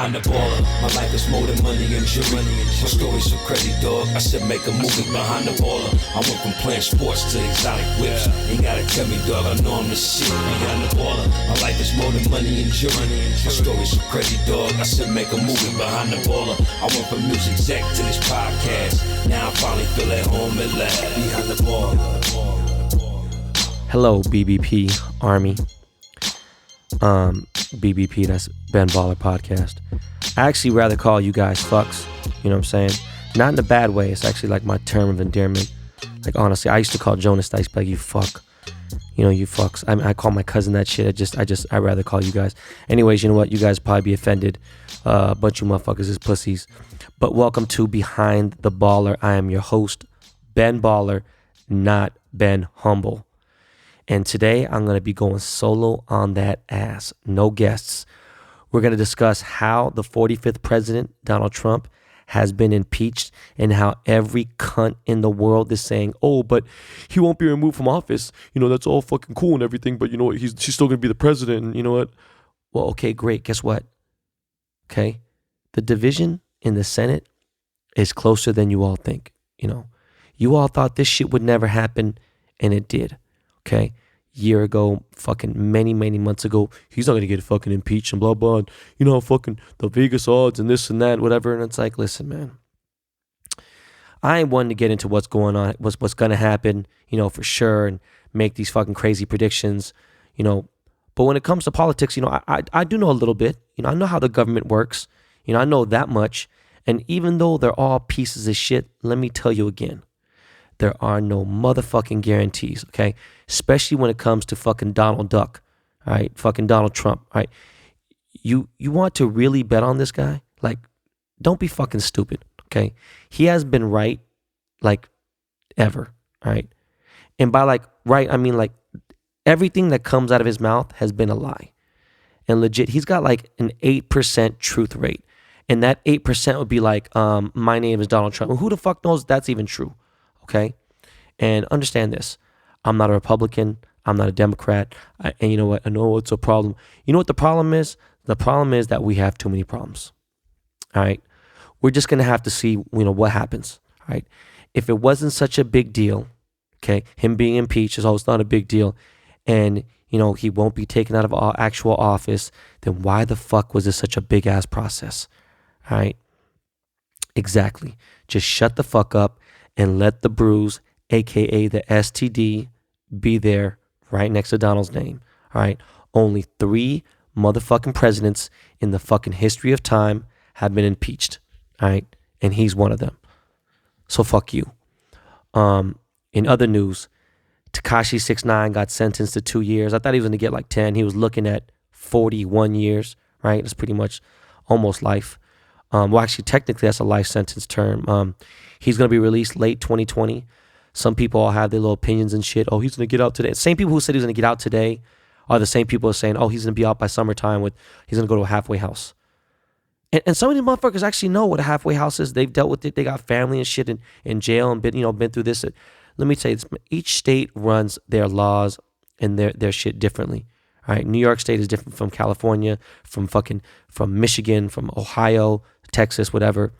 behind the baller. My life is more than money and jewelry. My story's so crazy, dog. I said make a movie behind the baller. I went from playing sports to exotic whips. Ain't gotta tell me, dog. I know I'm the shit behind the baller. My life is more than money and jewelry. My story's so crazy, dog. I said make a movie behind the baller. I went from music exec to this podcast. Now I finally feel at home at last behind the baller. Hello, BBP Army. BBP, that's Ben Baller Podcast. I actually rather call you guys fucks. You know what I'm saying? Not in a bad way. It's actually like my term of endearment. Like, honestly, I used to call Jonas Dice like, you fuck. You know, you fucks. I call my cousin that shit. I rather call you guys. Anyways, you know what? You guys probably be offended. Bunch of motherfuckers is pussies. But welcome to Behind the Baller. I am your host, Ben Baller, not Ben Humble. And today I'm going to be going solo on that ass. No guests. We're going to discuss how the 45th president, Donald Trump, has been impeached and how every cunt in the world is saying, oh, but he won't be removed from office. You know, that's all fucking cool and everything, but you know what? She's still going to be the president. And you know what? Well, okay, great. Guess what? Okay. The division in the Senate is closer than you all think. You know, you all thought this shit would never happen, and it did. Okay, year ago, fucking many months ago, he's not gonna get fucking impeached and blah blah. And, you know, fucking the Vegas odds and this and that, whatever. And it's like, listen, man, I ain't one to get into what's going on, what's gonna happen, you know, for sure, and make these fucking crazy predictions, you know. But when it comes to politics, you know, I do know a little bit. You know, I know how the government works. You know, I know that much. And even though they're all pieces of shit, let me tell you again. There are no motherfucking guarantees, okay? Especially when it comes to fucking Donald Duck, all right? Fucking Donald Trump, all right? You want to really bet on this guy? Like, don't be fucking stupid, okay? He has been right, like, ever, all right? And by, like, right, I mean, like, everything that comes out of his mouth has been a lie. And legit, he's got, like, an 8% truth rate. And that 8% would be like, my name is Donald Trump. Well, who the fuck knows that's even true? Okay, and understand this. I'm not a Republican. I'm not a Democrat. And you know what? I know it's a problem. You know what the problem is? The problem is that we have too many problems. All right, we're just gonna have to see, you know, what happens. All right, if it wasn't such a big deal, okay, him being impeached is always not a big deal, and you know he won't be taken out of actual office. Then why the fuck was this such a big ass process? All right, exactly. Just shut the fuck up. And let the bruise, a.k.a. the STD, be there right next to Donald's name. All right? Only 3 motherfucking presidents in the fucking history of time have been impeached. All right? And he's one of them. So fuck you. In other news, Tekashi 6ix9ine got sentenced to 2 years. I thought he was going to get like 10. He was looking at 41 years, right? That's pretty much almost life. Well, actually, technically, that's a life sentence term. He's going to be released late 2020. Some people all have their little opinions and shit. Oh, he's going to get out today. Same people who said he's going to get out today are the same people who are saying, oh, he's going to be out by summertime. He's going to go to a halfway house. And some of these motherfuckers actually know what a halfway house is. They've dealt with it. They got family and shit in jail and been through this. Let me tell you this. Each state runs their laws and their shit differently. All right, New York State is different from California, from Michigan, from Ohio, Texas, whatever.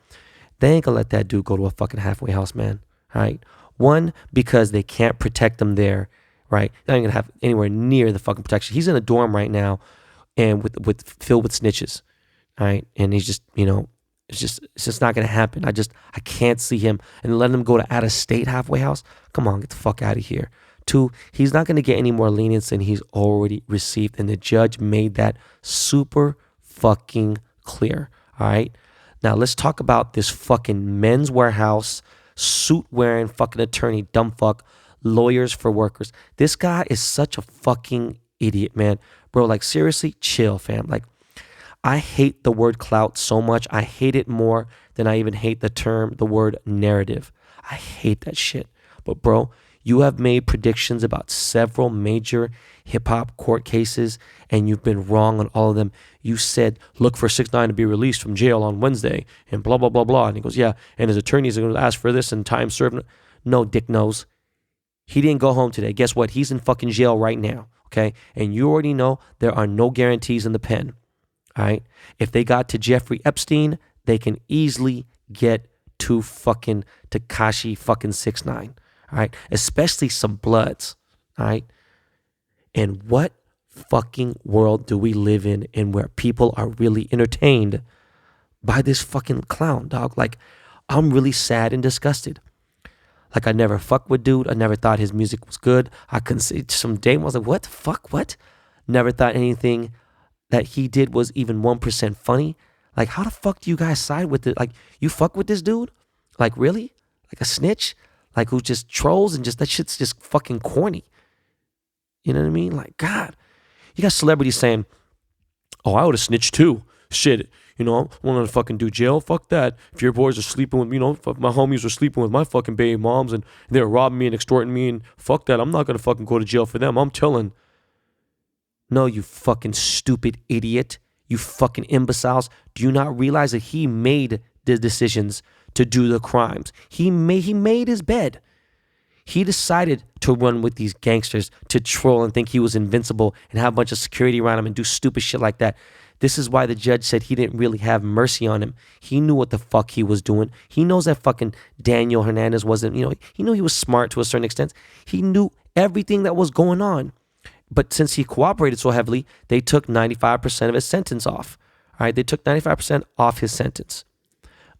They ain't gonna let that dude go to a fucking halfway house, man. All right. One, because they can't protect him there, right? They're not gonna have anywhere near the fucking protection. He's in a dorm right now, and with filled with snitches, all right. And he's just, you know, it's just not gonna happen. I can't see him and letting him go to out of state halfway house. Come on, get the fuck out of here. 2, he's not gonna get any more lenience than he's already received, and the judge made that super fucking clear. All right. Now, let's talk about this fucking Men's Warehouse, suit-wearing fucking attorney, dumb fuck, lawyers for workers. This guy is such a fucking idiot, man. Bro, like, seriously, chill, fam. Like, I hate the word clout so much. I hate it more than I even hate the word narrative. I hate that shit. But, bro, you have made predictions about several major hip-hop court cases, and you've been wrong on all of them. You said, look for 6ix9ine to be released from jail on Wednesday, and blah, blah, blah, blah. And he goes, yeah, and his attorneys are going to ask for this and time served. No, dick nose. He didn't go home today. Guess what? He's in fucking jail right now, okay? And you already know there are no guarantees in the pen, All right. If they got to Jeffrey Epstein, they can easily get to fucking Tekashi fucking 6ix9ine. All right. Especially some Bloods. All right. And what fucking world do we live in where people are really entertained by this fucking clown, dog? Like, I'm really sad and disgusted. Like, I never fucked with dude. I never thought his music was good. I couldn't see some day. I was like, what the fuck? What? Never thought anything that he did was even 1% funny. Like, how the fuck do you guys side with it? Like, you fuck with this dude? Like, really? Like a snitch? Like, who just trolls and just, that shit's just fucking corny. You know what I mean? Like, God. You got celebrities saying, oh, I would have snitched too. Shit, you know, I want to fucking do jail. Fuck that. If your boys are sleeping with, you know, if my homies are sleeping with my fucking baby moms and they're robbing me and extorting me, and fuck that. I'm not going to fucking go to jail for them. I'm telling. No, you fucking stupid idiot. You fucking imbeciles. Do you not realize that he made the decisions to do the crimes? He made his bed. He decided to run with these gangsters, to troll and think he was invincible and have a bunch of security around him and do stupid shit like that. This is why the judge said he didn't really have mercy on him. He knew what the fuck he was doing. He knows that fucking Daniel Hernandez wasn't, you know, he knew he was smart to a certain extent. He knew everything that was going on. But since he cooperated so heavily, they took 95% of his sentence off. All right, they took 95% off his sentence.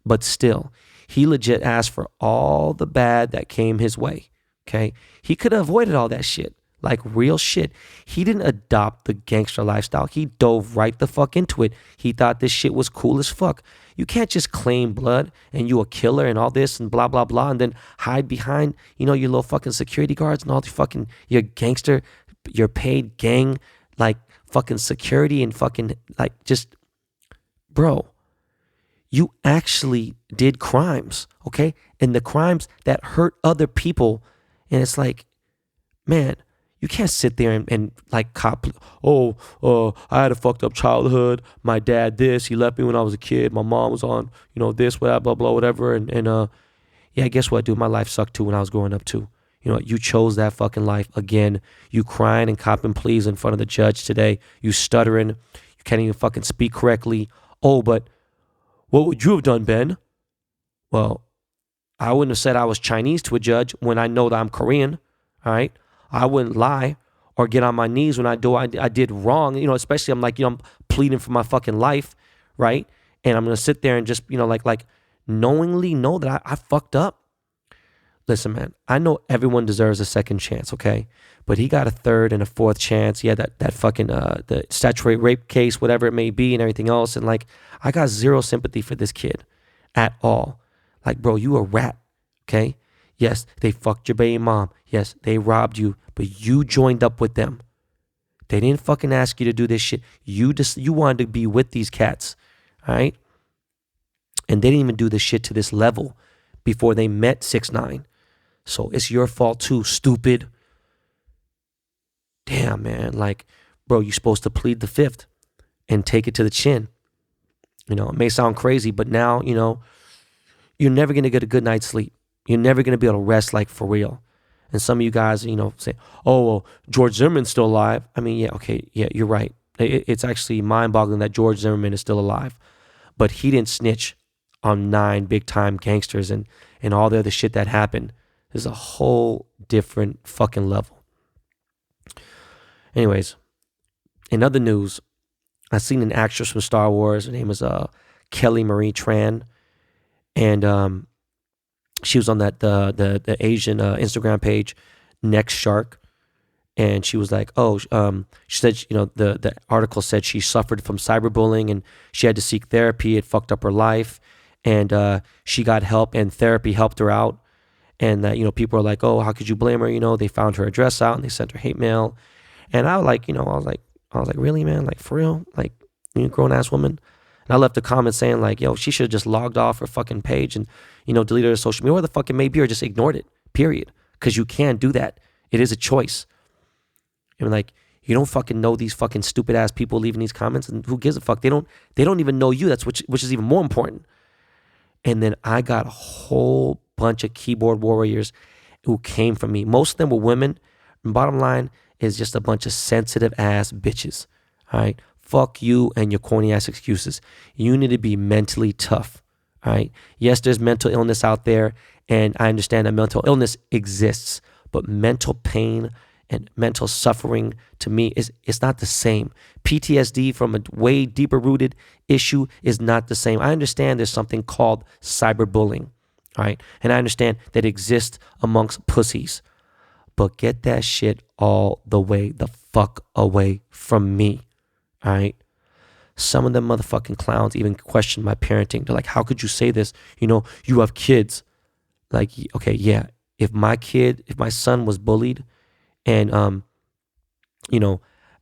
But still, he legit asked for all the bad that came his way. Okay, he could have avoided all that shit, like real shit. He didn't adopt the gangster lifestyle. He dove right the fuck into it. He thought this shit was cool as fuck. You can't just claim blood and you a killer and all this and blah, blah, blah, and then hide behind, you know, your little fucking security guards and all the fucking, your gangster, your paid gang, like fucking security and fucking, like, just, bro, you actually did crimes, okay? And the crimes that hurt other people. And it's like, man, you can't sit there and like cop, I had a fucked up childhood. My dad this, he left me when I was a kid. My mom was on, you know, this, blah, blah, blah, whatever. And yeah, guess what, dude? My life sucked too when I was growing up too. You know, you chose that fucking life again. You crying and copping pleas in front of the judge today. You stuttering. You can't even fucking speak correctly. Oh, but what would you have done, Ben? Well, I wouldn't have said I was Chinese to a judge when I know that I'm Korean, all right? I wouldn't lie or get on my knees when I did wrong, you know, especially I'm like, you know, I'm pleading for my fucking life, right? And I'm going to sit there and just, you know, like knowingly know that I fucked up. Listen, man, I know everyone deserves a second chance, okay? But he got a third and a fourth chance. He had that fucking, the statutory rape case, whatever it may be and everything else. And like, I got zero sympathy for this kid at all. Like, bro, you a rat, okay? Yes, they fucked your baby mom. Yes, they robbed you, but you joined up with them. They didn't fucking ask you to do this shit. You wanted to be with these cats, all right? And they didn't even do this shit to this level before they met 6ix9ine. So it's your fault too, stupid. Damn, man. Like, bro, you're supposed to plead the fifth and take it to the chin. You know, it may sound crazy, but now, you know, you're never going to get a good night's sleep. You're never going to be able to rest, like, for real. And some of you guys, you know, say, oh, well, George Zimmerman's still alive. I mean, yeah, okay, yeah, you're right. It's actually mind-boggling that George Zimmerman is still alive. But he didn't snitch on 9 big-time gangsters and all the other shit that happened. There's a whole different fucking level. Anyways, in other news, I seen an actress from Star Wars. Her name is Kelly Marie Tran. And she was on that the Asian Instagram page, Next Shark, and she was like, she said, you know, the article said she suffered from cyberbullying and she had to seek therapy. It fucked up her life, and she got help, and therapy helped her out. And that, you know, people are like, oh, how could you blame her? You know, they found her address out and they sent her hate mail. And I was like, you know, I was like, really, man, like, for real, like, you grown ass woman. And I left a comment saying like, yo, she should have just logged off her fucking page and, you know, deleted her social media, whatever the fuck it may be, or just ignored it, period. Because you can do that. It is a choice. And like, you don't fucking know these fucking stupid ass people leaving these comments, and who gives a fuck? They don't even know you. That's which is even more important. And then I got a whole bunch of keyboard warriors who came from me. Most of them were women. And bottom line is just a bunch of sensitive ass bitches. All right. fuck you and your corny ass excuses. You need to be mentally tough. All right. Yes, there's mental illness out there, and I understand that mental illness exists, but mental pain and mental suffering to me it's not the same. PTSD from a way deeper rooted issue is not the same. I understand there's something called cyberbullying. All right. And I understand that it exists amongst pussies, but get that shit all the way the fuck away from me. All right. Some of them motherfucking clowns even question my parenting. They're like, how could you say this? You know, you have kids. Like, okay, yeah. If my son was bullied, and,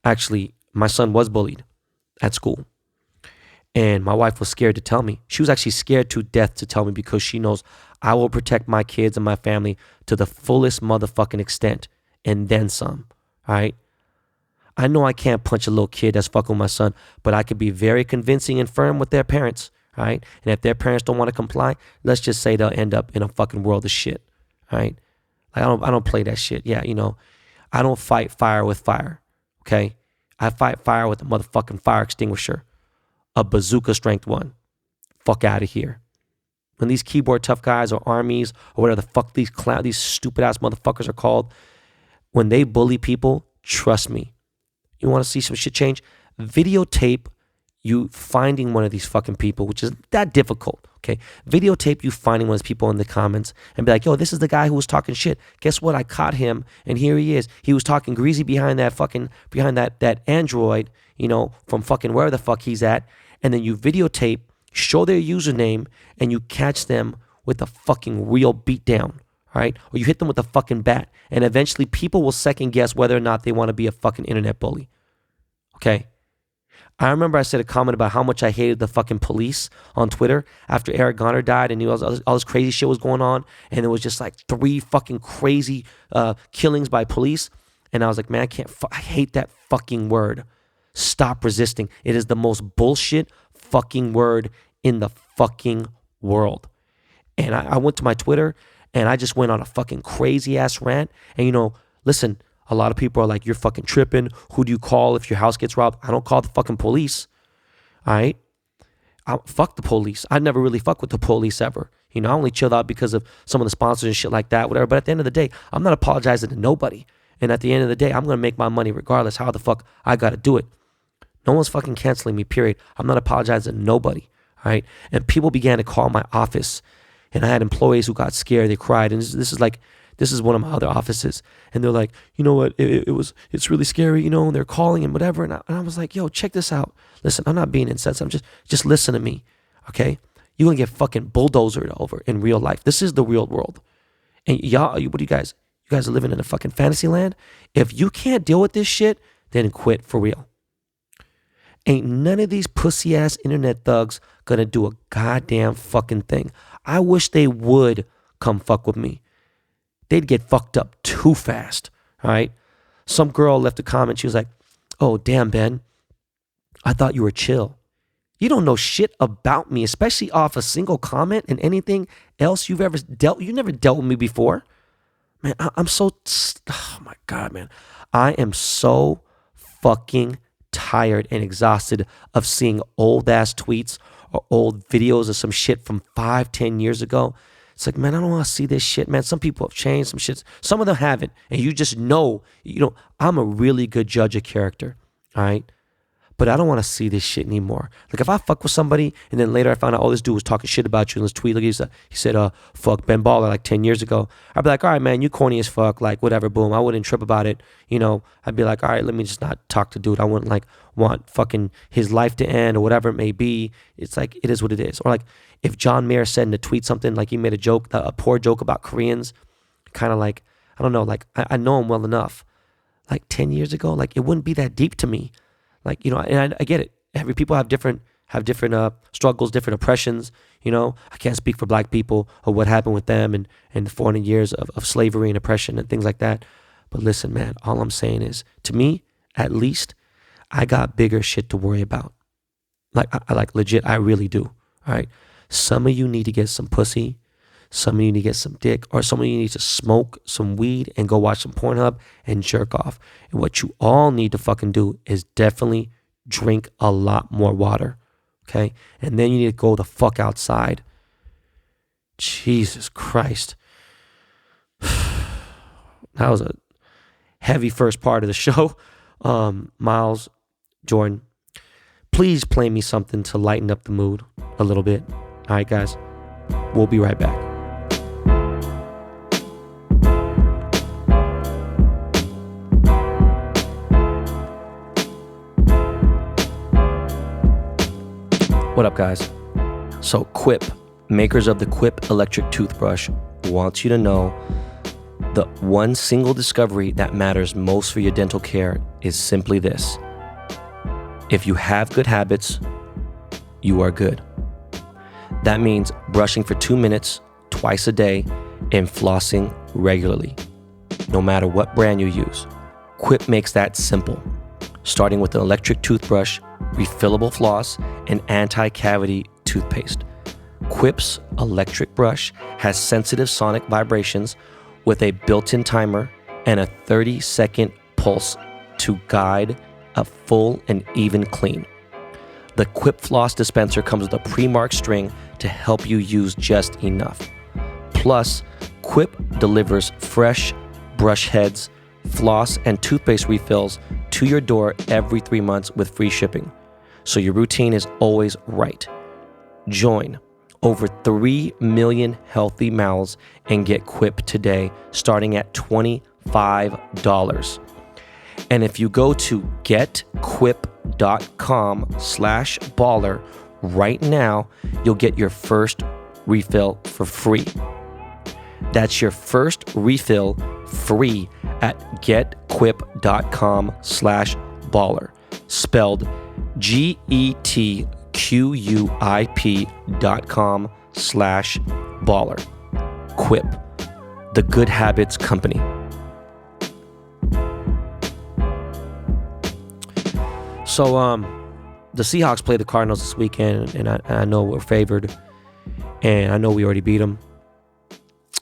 actually my son was bullied at school, and my wife was scared to tell me. She was actually scared to death to tell me, because she knows I will protect my kids and my family to the fullest motherfucking extent, and then some. All right. I know I can't punch a little kid that's fucking with my son, but I could be very convincing and firm with their parents. All right. And if their parents don't want to comply, let's just say they'll end up in a fucking world of shit. All right. Like, I don't play that shit. Yeah. I don't fight fire with fire. Okay. I fight fire with a motherfucking fire extinguisher, a bazooka strength one. Fuck out of here. When these keyboard tough guys or armies or whatever the fuck these stupid ass motherfuckers are called, when they bully people, trust me. You want to see some shit change? Videotape you finding one of these fucking people, which is that difficult, okay? Videotape you finding one of these people in the comments and be like, yo, this is the guy who was talking shit. Guess what? I caught him, and here he is. He was talking greasy behind that Android, from fucking wherever the fuck he's at. And then you videotape, show their username, and you catch them with a fucking real beatdown. All right? Or you hit them with a fucking bat, and eventually people will second guess whether or not they want to be a fucking internet bully. Okay? I remember I said a comment about how much I hated the fucking police on Twitter after Eric Garner died, and all this crazy shit was going on, and there was just like 3 fucking crazy killings by police. And I was like, man, I hate that fucking word. Stop resisting. It is the most bullshit fucking word in the fucking world. And I went to my Twitter, and I just went on a fucking crazy ass rant. And listen, a lot of people are like, you're fucking tripping. Who do you call if your house gets robbed? I don't call the fucking police. All right? Fuck the police. I never really fuck with the police ever. I only chilled out because of some of the sponsors and shit like that, whatever. But at the end of the day, I'm not apologizing to nobody. And at the end of the day, I'm going to make my money regardless how the fuck I got to do it. No one's fucking canceling me, period. I'm not apologizing to nobody. All right? And people began to call my office. And I had employees who got scared. They cried. And this is one of my other offices. And they're like, you know what? It's really scary, and they're calling and whatever. And I was like, yo, check this out. Listen, I'm not being insensitive. Just listen to me. Okay? You're going to get fucking bulldozered over in real life. This is the real world. And y'all, what do you guys? You guys are living in a fucking fantasy land? If you can't deal with this shit, then quit for real. Ain't none of these pussy ass internet thugs gonna do a goddamn fucking thing. I wish they would come fuck with me. They'd get fucked up too fast. All right. Some girl left a comment. She was like, oh, damn, Ben, I thought you were chill. You don't know shit about me, especially off a single comment and anything else you've ever dealt. You never dealt with me before. Man, I'm so, oh my God, man. I am so fucking tired and exhausted of seeing old ass tweets or old videos of some shit from 5-10 years ago. It's like, man, I don't want to see this shit, man. Some people have changed, some shit. Some of them haven't. And you just know, I'm a really good judge of character. All right. But I don't want to see this shit anymore. Like, if I fuck with somebody and then later I found out, oh, this dude was talking shit about you in this tweet. Like, he said, fuck Ben Baller like 10 years ago. I'd be like, all right, man, you corny as fuck. Like, whatever, boom. I wouldn't trip about it. I'd be like, all right, let me just not talk to dude. I wouldn't want fucking his life to end or whatever it may be. It's like, it is what it is. Or like, if John Mayer said in a tweet something, like he made a joke, a poor joke about Koreans, kind of like, I don't know, like I know him well enough. Like 10 years ago, like it wouldn't be that deep to me. Like, and I get it. Every people have different struggles, different oppressions. I can't speak for black people or what happened with them and the 400 years of slavery and oppression and things like that. But listen, man, all I'm saying is, to me, at least, I got bigger shit to worry about. Like, I like legit, I really do. All right. Some of you need to get some pussy. Some of you need to get some dick, or some of you need to smoke some weed and go watch some Pornhub and jerk off. And what you all need to fucking do is definitely drink a lot more water, okay? And then you need to go the fuck outside. Jesus Christ. That was a heavy first part of the show. Miles, Jordan, please play me something to lighten up the mood a little bit. All right, guys, we'll be right back. What up, guys? So Quip, makers of the Quip electric toothbrush, wants you to know the one single discovery that matters most for your dental care is simply this. If you have good habits, you are good. That means brushing for 2 minutes twice a day and flossing regularly, no matter what brand you use. Quip makes that simple, starting with an electric toothbrush, refillable floss, and anti-cavity toothpaste. Quip's electric brush has sensitive sonic vibrations with a built-in timer and a 30-second pulse to guide a full and even clean. The Quip floss dispenser comes with a pre-marked string to help you use just enough. Plus, Quip delivers fresh brush heads, floss, and toothpaste refills to your door every 3 months with free shipping, so your routine is always right. Join over 3 million healthy mouths and get Quip today, starting at $25. And if you go to getquip.com/baller right now, you'll get your first refill for free. That's your first refill free at getquip.com/baller, spelled GETQUIP.com/baller. Quip, the good habits company. So, the Seahawks play the Cardinals this weekend, and I know we're favored, and I know we already beat them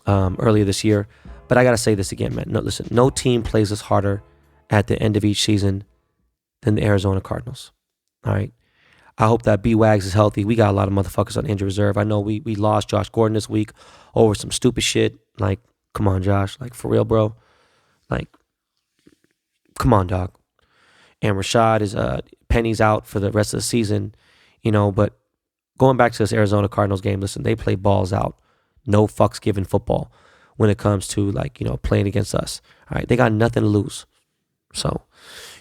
earlier this year. But I gotta say this again, man. No, listen, no team plays us harder at the end of each season than the Arizona Cardinals. All right. I hope that B-Wags is healthy. We got a lot of motherfuckers on injury reserve. I know we lost Josh Gordon this week over some stupid shit. Like, come on, Josh. Like, for real, bro. Like, come on, dog. And Rashad is Penny's out for the rest of the season, you know. But going back to this Arizona Cardinals game, listen, they play balls out, no fucks given football when it comes to, like, you know, playing against us. All right, they got nothing to lose. So,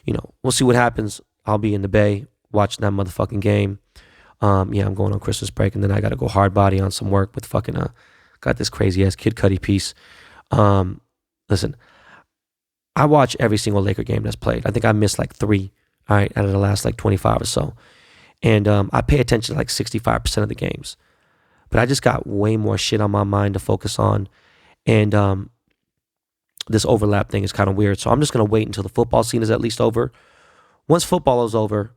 you know, we'll see what happens. I'll be in the Bay watching that motherfucking game. Yeah, I'm going on Christmas break, and then I got to go hard body on some work with fucking got this crazy ass Kid Cudi piece. Listen, I watch every single Laker game that's played. I think I missed like 3, all right, out of the last like 25 or so. And I pay attention to like 65% of the games. But I just got way more shit on my mind to focus on. And this overlap thing is kind of weird. So I'm just going to wait until the football scene is at least over. Once football is over,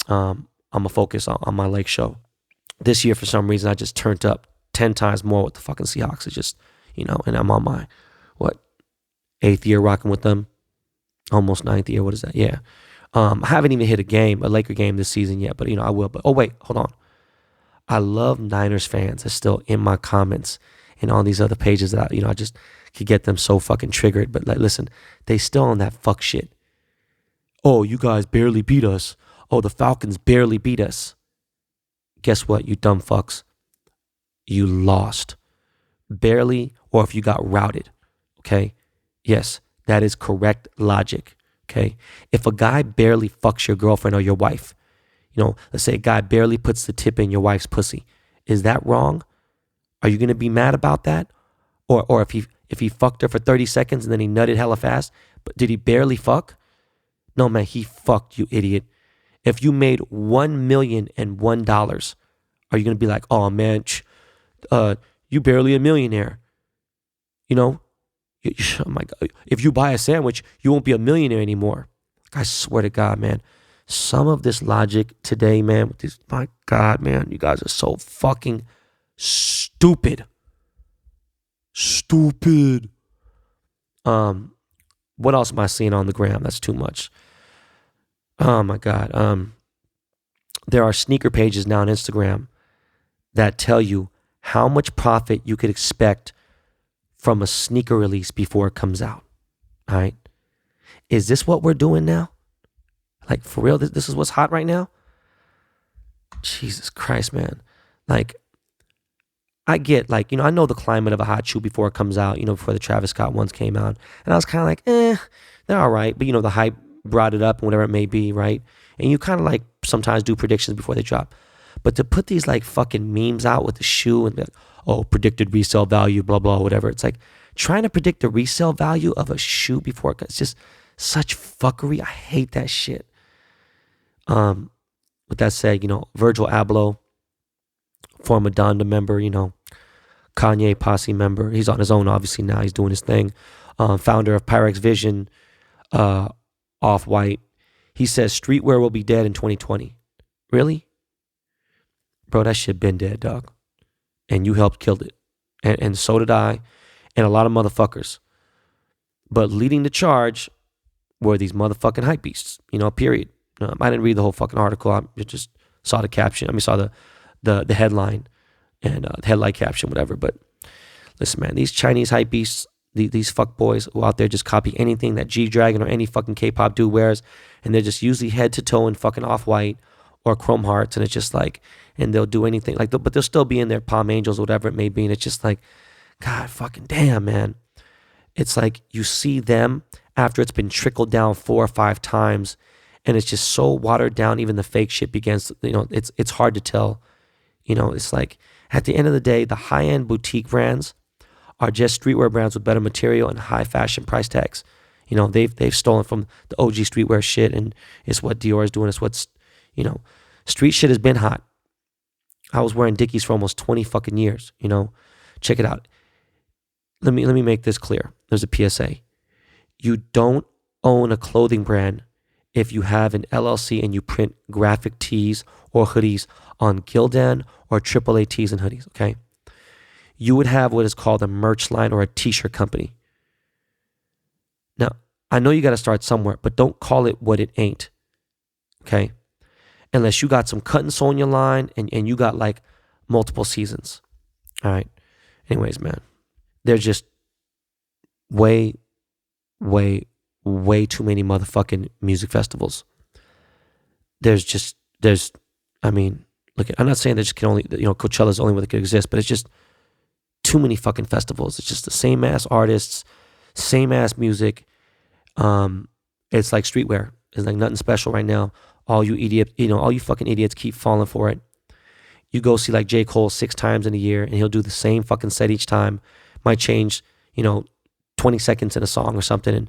I'm going to focus on my Lake show. This year, for some reason, I just turned up 10 times more with the fucking Seahawks. It's just, you know, and I'm on my, 8th year rocking with them. Almost 9th year. What is that? Yeah. I haven't even hit a Laker game this season yet, but, you know, I will. But, oh, wait, hold on. I love Niners fans that's still in my comments and on these other pages that, you know, I just could get them so fucking triggered. But, like, listen, they still on that fuck shit. Oh, you guys barely beat us. Oh, the Falcons barely beat us. Guess what, you dumb fucks? You lost. Barely, or if you got routed, okay? Yes, that is correct logic, okay? If a guy barely fucks your girlfriend or your wife, you know, let's say a guy barely puts the tip in your wife's pussy, is that wrong? Are you going to be mad about that? Or if he fucked her for 30 seconds and then he nutted hella fast, but did he barely fuck? No, man, he fucked, you idiot. If you made $1,001,001, are you going to be like, oh, man, you barely a millionaire? You know? Oh my God. If you buy a sandwich, you won't be a millionaire anymore. I swear to God, man. Some of this logic today, man, with this, my God, man, you guys are so fucking stupid. Stupid. What else am I seeing on the gram? That's too much. Oh my God. There are sneaker pages now on Instagram that tell you how much profit you could expect from a sneaker release before it comes out. All right. Is this what we're doing now? Like, for real, this is what's hot right now? Jesus Christ, man. Like, I get, like, I know the climate of a hot shoe before it comes out, before the Travis Scott ones came out. And I was kind of like, they're all right. But, the hype brought it up and whatever it may be, right? And you kind of like sometimes do predictions before they drop. But to put these like fucking memes out with the shoe and be like, oh, predicted resale value, blah, blah, whatever. It's like trying to predict the resale value of a shoe before it's just such fuckery. I hate that shit. With that said, Virgil Abloh, former Donda member, Kanye Posse member. He's on his own, obviously, now. He's doing his thing. Founder of Pyrex Vision, Off-White. He says streetwear will be dead in 2020. Really? Bro, that shit been dead, dog. And you helped kill it. And so did I. And a lot of motherfuckers. But leading the charge were these motherfucking hype beasts, period. I didn't read the whole fucking article. I just saw the caption. Saw the headline and the headline caption, whatever. But listen, man, these Chinese hype beasts, these fuck boys who out there just copy anything that G-Dragon or any fucking K-pop dude wears, and they're just usually head to toe in fucking Off-White or Chrome Hearts, and it's just like, and they'll do anything like, but they'll still be in their Palm Angels or whatever it may be, and it's just like, God fucking damn, man. It's like you see them after it's been trickled down 4 or 5 times, and it's just so watered down. Even the fake shit begins, it's hard to tell. It's like at the end of the day, the high-end boutique brands are just streetwear brands with better material and high fashion price tags. They've stolen from the OG streetwear shit, and it's what Dior is doing. It's what's, street shit has been hot. I was wearing Dickies for almost 20 fucking years. Check it out. Let me make this clear. There's a PSA. You don't own a clothing brand if you have an LLC and you print graphic tees or hoodies on Gildan or AAA tees and hoodies, okay? You would have what is called a merch line or a t-shirt company. Now, I know you got to start somewhere, but don't call it what it ain't, okay? Unless you got some cut and sew in your line and you got like multiple seasons, all right? Anyways, man, there's just way too many motherfucking music festivals. Look, I'm not saying there just can only, Coachella's the only way that could exist, but it's just too many fucking festivals. It's just the same ass artists, same ass music. It's like streetwear. It's like nothing special right now. All you fucking idiots keep falling for it. You go see like J. Cole 6 times in a year and he'll do the same fucking set each time. Might change, 20 seconds in a song or something and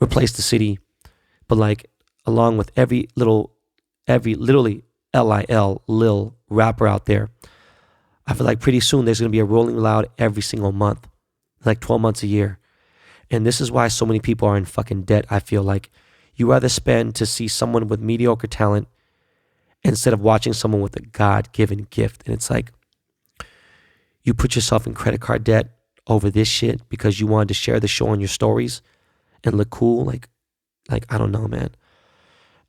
replace the city. But like, along with every literally Lil rapper out there, I feel like pretty soon there's going to be a Rolling Loud every single month, like 12 months a year. And this is why so many people are in fucking debt. I feel like you rather spend to see someone with mediocre talent instead of watching someone with a God-given gift. And it's like, you put yourself in credit card debt over this shit because you wanted to share the show on your stories and look cool. Like I don't know, man.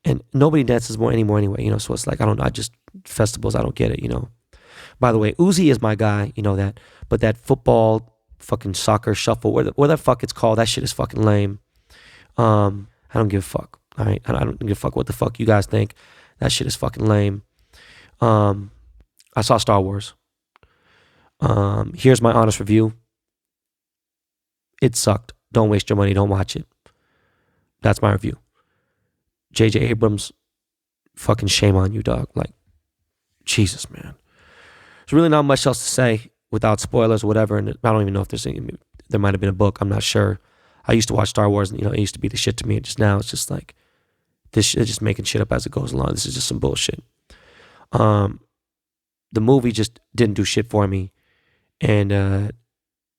And nobody dances more anymore anyway, so it's like, I don't know, festivals, I don't get it, By the way, Uzi is my guy, that, but that football, fucking soccer shuffle, where the fuck it's called, that shit is fucking lame. I don't give a fuck, all right? I don't give a fuck what the fuck you guys think. That shit is fucking lame. I saw Star Wars. Here's my honest review. It sucked. Don't waste your money. Don't watch it. That's my review. J.J. Abrams, fucking shame on you, dog. Like, Jesus, man. There's really not much else to say without spoilers or whatever. And I don't even know if there might have been a book. I'm not sure. I used to watch Star Wars and, it used to be the shit to me. And just now it's just like, this shit, just making shit up as it goes along. This is just some bullshit. The movie just didn't do shit for me. And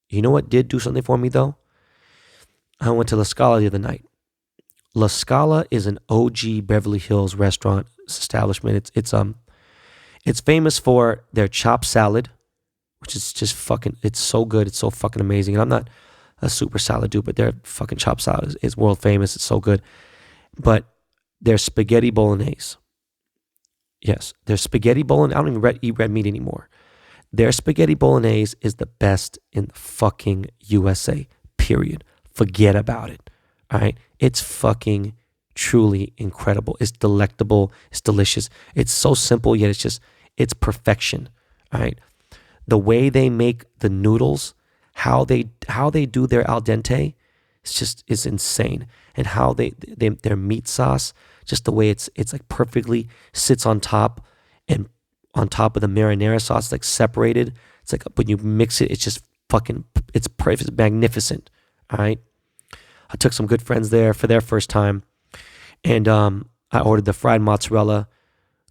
you know what did do something for me, though? I went to La Scala the other night. La Scala is an OG Beverly Hills restaurant establishment. It's famous for their chopped salad, which is just fucking, it's so good. It's so fucking amazing. And I'm not a super salad dude, but their fucking chopped salad is world famous. It's so good. But their spaghetti bolognese. Yes, their spaghetti bolognese. I don't even eat red meat anymore. Their spaghetti bolognese is the best in the fucking USA, period. Forget about it. All right? It's fucking truly incredible. It's delectable. It's delicious. It's so simple, yet it's perfection. All right? The way they make the noodles, how they do their al dente, it's insane. And how their meat sauce, just the way it's like perfectly sits on top, and on top of the marinara sauce, it's like separated. It's like when you mix it, it's just fucking, it's perfect, it's magnificent. All right. I took some good friends there for their first time, and I ordered the fried mozzarella,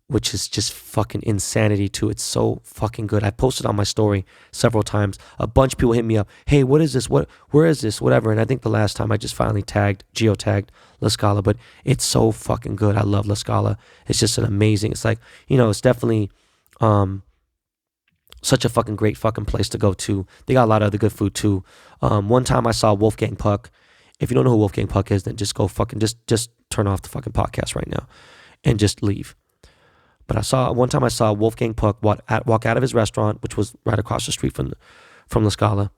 which is just fucking insanity too. It's so fucking good. I posted on my story several times. A bunch of people hit me up. Hey, what is this? Where is this? Whatever. And I think the last time I just finally geotagged La Scala, but it's so fucking good. I love La Scala. It's just an amazing, it's like, it's definitely such a fucking great fucking place to go to. They got a lot of other good food too. One time I saw Wolfgang Puck. If you don't know who Wolfgang Puck is, then just go fucking, just turn off the fucking podcast right now and just leave. But one time I saw Wolfgang Puck walk out of his restaurant, which was right across the street from La Scala.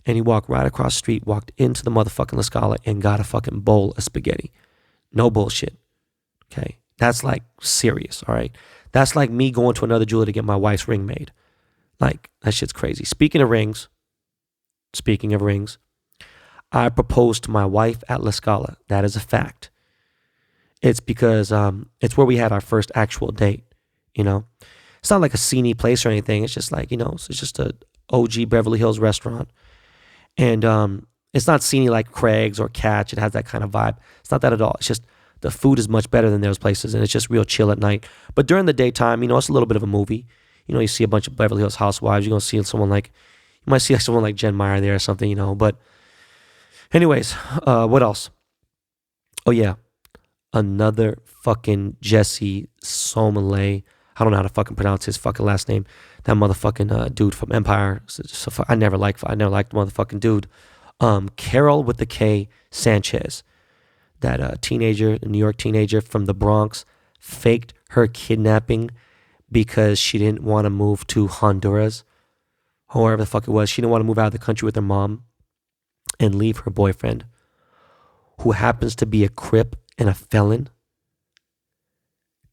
And he walked right across the street, walked into the motherfucking La Scala, and got a fucking bowl of spaghetti. No bullshit. Okay? That's like serious, all right? That's like me going to another jeweler to get my wife's ring made. Like, that shit's crazy. Speaking of rings, I proposed to my wife at La Scala. That is a fact. It's because it's where we had our first actual date. It's not like a sceney place or anything. It's just like, it's just a OG Beverly Hills restaurant. And it's not sceney like Craig's or Catch. It has that kind of vibe. It's not that at all. It's just the food is much better than those places, and it's just real chill at night. But during the daytime, it's a little bit of a movie. You see a bunch of Beverly Hills housewives. You're going to see someone like, you might see someone like Jen Meyer there or something, But anyways, what else? Oh, yeah. Another fucking Jesse Sommelier. I don't know how to fucking pronounce his fucking last name. That motherfucking dude from Empire. I never liked the motherfucking dude. Karol with the K Sanchez. That teenager, New York teenager from the Bronx, faked her kidnapping because she didn't want to move to Honduras, or wherever the fuck it was. She didn't want to move out of the country with her mom and leave her boyfriend, who happens to be a Crip and a felon.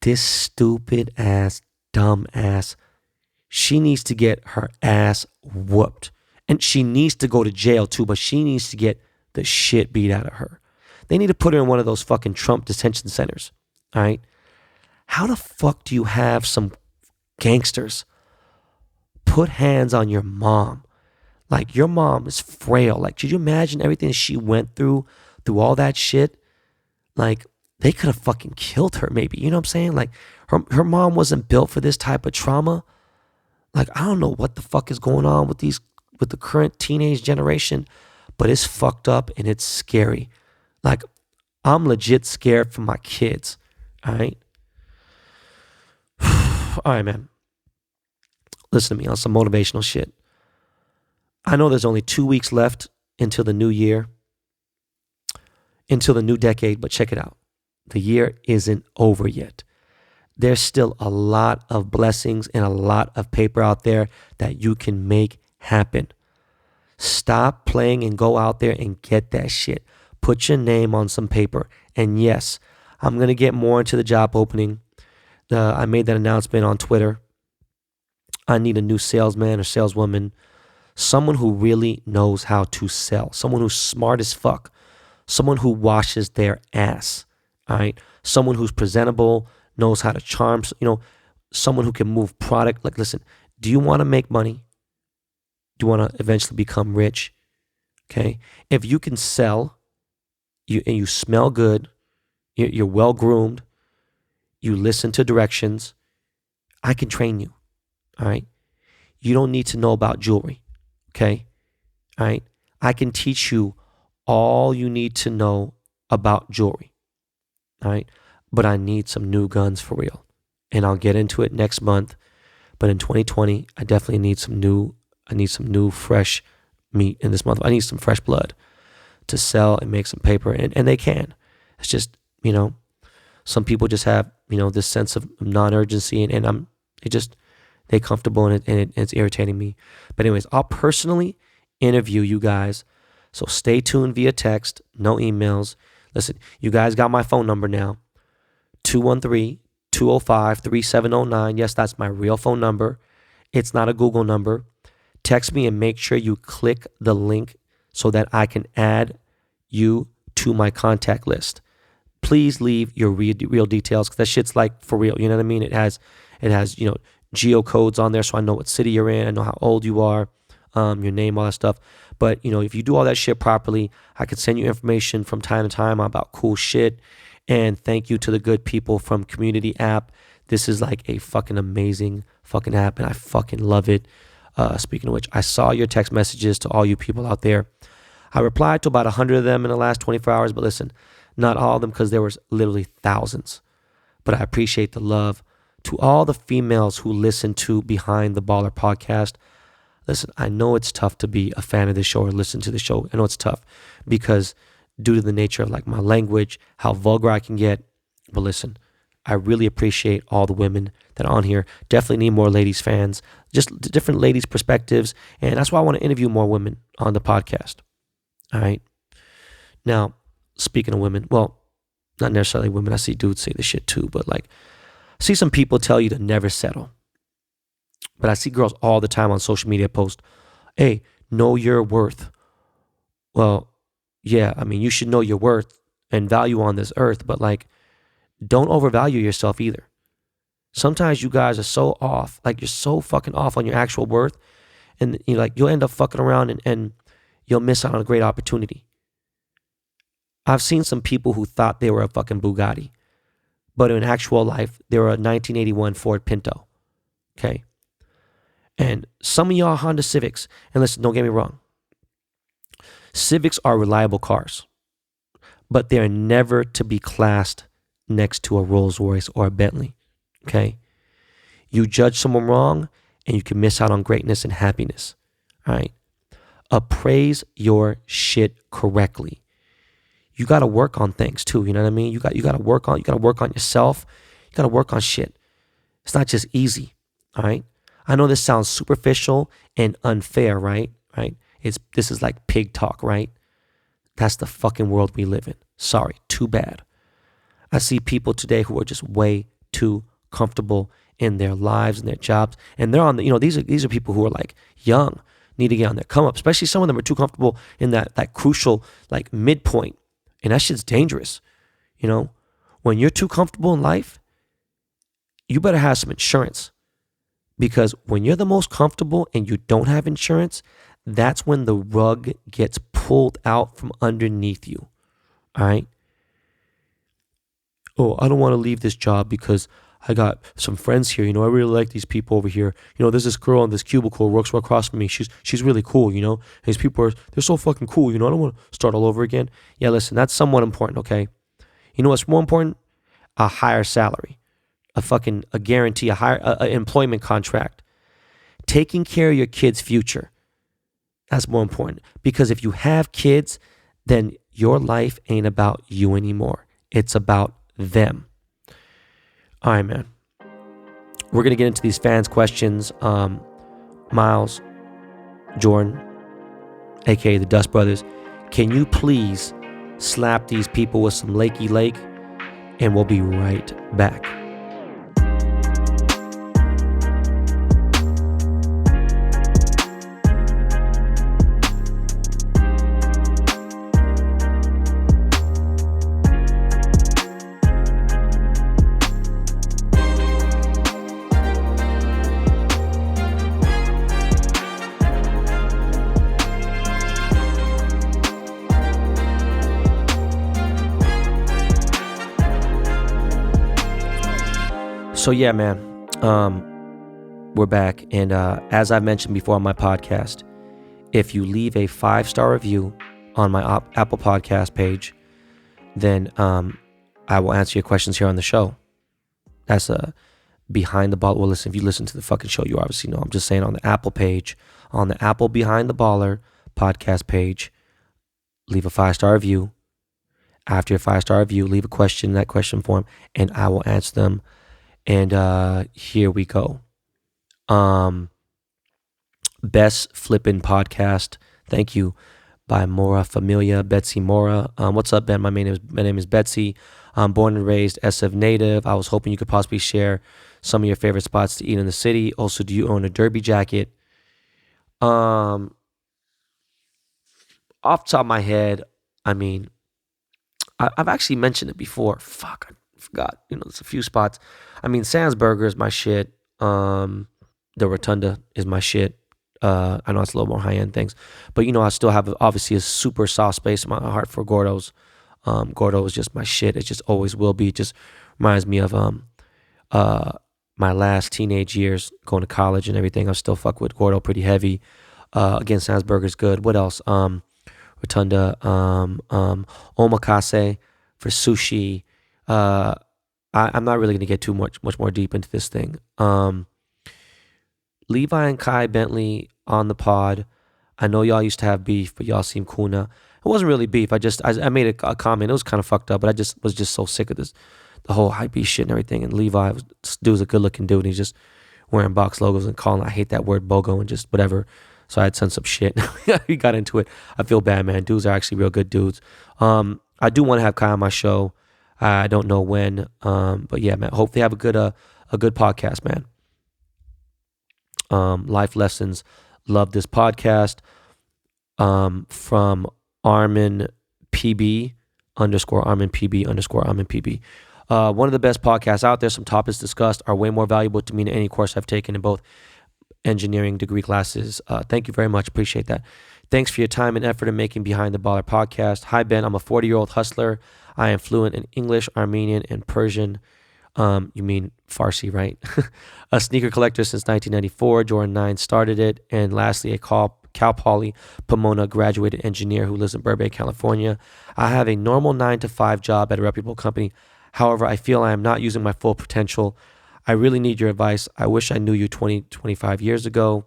This stupid ass, dumb ass, she needs to get her ass whooped. And she needs to go to jail too, but she needs to get the shit beat out of her. They need to put her in one of those fucking Trump detention centers. All right? How the fuck do you have some gangsters put hands on your mom? Like, your mom is frail. Like, could you imagine everything she went through all that shit? Like, they could have fucking killed her maybe. You know what I'm saying? Like, her mom wasn't built for this type of trauma. Like, I don't know what the fuck is going on with the current teenage generation, but it's fucked up and it's scary. Like, I'm legit scared for my kids. All right? All right, man. Listen to me on some motivational shit. I know there's only 2 weeks left until the new year, until the new decade, but check it out. The year isn't over yet. There's still a lot of blessings and a lot of paper out there that you can make happen. Stop playing and go out there and get that shit. Put your name on some paper. And yes, I'm going to get more into the job opening. I made that announcement on Twitter. I need a new salesman or saleswoman, someone who really knows how to sell, someone who's smart as fuck, someone who washes their ass, all right? Someone who's presentable, knows how to charm, someone who can move product. Like, listen, do you want to make money? Do you want to eventually become rich? Okay? If you can sell, and you smell good, you're well groomed, you listen to directions, I can train you, all right? You don't need to know about jewelry, okay? All right? I can teach you all you need to know about jewelry, all right? But I need some new guns for real. And I'll get into it next month. But in 2020, I definitely need some new fresh meat in this month. I need some fresh blood to sell and make some paper. And they can. It's just, Some people just have, this sense of non-urgency, and they comfortable, and it's irritating me. But anyways, I'll personally interview you guys. So stay tuned via text, no emails. Listen, you guys got my phone number now, 213-205-3709. Yes, that's my real phone number. It's not a Google number. Text me and make sure you click the link so that I can add you to my contact list. Please leave your real details, because that shit's like for real. You know what I mean? It has geocodes on there, so I know what city you're in. I know how old you are, your name, all that stuff. But, if you do all that shit properly, I can send you information from time to time about cool shit. And thank you to the good people from Community app. This is like a fucking amazing fucking app, and I fucking love it. Speaking of which, I saw your text messages to all you people out there. I replied to about 100 of them in the last 24 hours, but listen, not all of them, because there was literally thousands. But I appreciate the love. To all the females who listen to Behind the Baller podcast, listen, I know it's tough to be a fan of this show or listen to the show. I know it's tough because due to the nature of like my language, how vulgar I can get. But listen, I really appreciate all the women that are on here. Definitely need more ladies fans, just different ladies' perspectives. And that's why I want to interview more women on the podcast. All right. Now, speaking of women, well, not necessarily women. I see dudes say this shit too, but like, I see some people tell you to never settle. But I see girls all the time on social media post, hey, know your worth. Well, yeah, I mean, you should know your worth and value on this earth, but like, don't overvalue yourself either. Sometimes you guys are so off, like you're so fucking off on your actual worth, and you'll end up fucking around and you'll miss out on a great opportunity. I've seen some people who thought they were a fucking Bugatti, but in actual life, they were a 1981 Ford Pinto. Okay. And some of y'all Honda Civics, and listen, don't get me wrong. Civics are reliable cars, but they're never to be classed next to a Rolls Royce or a Bentley. Okay. You judge someone wrong and you can miss out on greatness and happiness. All right. Appraise your shit correctly. You got to work on things too. You know what I mean? You got to work on yourself. You got to work on shit. It's not just easy. All right. I know this sounds superficial and unfair, right? This is like pig talk, right? That's the fucking world we live in. Sorry, too bad. I see people today who are just way too comfortable in their lives and their jobs, and they're on the, these are people who are like young, need to get on their come up. Especially some of them are too comfortable in that crucial like midpoint, and that shit's dangerous. When you're too comfortable in life, you better have some insurance. Because when you're the most comfortable and you don't have insurance, that's when the rug gets pulled out from underneath you. All right? Oh, I don't want to leave this job because I got some friends here. I really like these people over here. There's this girl in this cubicle who works right across from me. She's really cool, And these people they're so fucking cool, I don't want to start all over again. Yeah, listen, that's somewhat important, okay? You know what's more important? A higher salary. A guarantee, a higher employment contract. Taking care of your kids' future. That's more important. Because if you have kids, then your life ain't about you anymore. It's about them. All right, man. We're going to get into these fans' questions. Miles, Jordan, a.k.a. the Dust Brothers, can you please slap these people with some Lakey Lake? And we'll be right back. So yeah, man, we're back. And as I mentioned before on my podcast, if you leave a 5-star review on my Apple Podcast page, then I will answer your questions here on the show. That's Behind the Baller. Well, listen, if you listen to the fucking show, you obviously know. I'm just saying on the Apple page, on the Apple Behind the Baller podcast page, leave a 5-star review. after your 5-star review, leave a question in that question form, and I will answer them. And here we go. Best Flippin' Podcast. Thank you. By Mora Familia, Betsy Mora. What's up, Ben? My name is Betsy. I'm born and raised SF native. I was hoping you could possibly share some of your favorite spots to eat in the city. Also, do you own a derby jacket? Off the top of my head, I mean, I've actually mentioned it before. Fuck, I forgot. There's a few spots. I mean, Sam's Burger is my shit. The Rotunda is my shit. I know it's a little more high-end things, but I still have obviously a super soft space in my heart for Gordo's. Gordo is just my shit. It just always will be. It just reminds me of my last teenage years going to college and everything. I still fuck with Gordo pretty heavy. Again, Sam's Burger's good. What else? Rotunda, omakase for sushi. I'm not really gonna get too much more deep into this thing. Levi and Kai Bentley on the pod. I know y'all used to have beef, but y'all seem cool now. It wasn't really beef. I made a comment. It was kind of fucked up, but I was just so sick of the whole hype beast shit and everything. And Levi, this dude's a good looking dude. And he's just wearing box logos and calling. I hate that word BOGO and just whatever. So I had sent some shit. We got into it. I feel bad, man. Dudes are actually real good dudes. I do want to have Kai on my show. I don't know when, but yeah, man. Hopefully have a good podcast, man. Life lessons. Love this podcast. From Armin PB _ Armin PB _ Armin PB. One of the best podcasts out there. Some topics discussed are way more valuable to me than any course I've taken in both engineering degree classes. Thank you very much. Appreciate that. Thanks for your time and effort in making Behind the Baller podcast. Hi, Ben. I'm a 40-year-old hustler. I am fluent in English, Armenian, and Persian. You mean Farsi, right? A sneaker collector since 1994. Jordan 9 started it. And lastly, a Cal Poly Pomona graduated engineer who lives in Burbank, California. I have a normal 9-to-5 job at a reputable company. However, I feel I am not using my full potential. I really need your advice. I wish I knew you 25 years ago.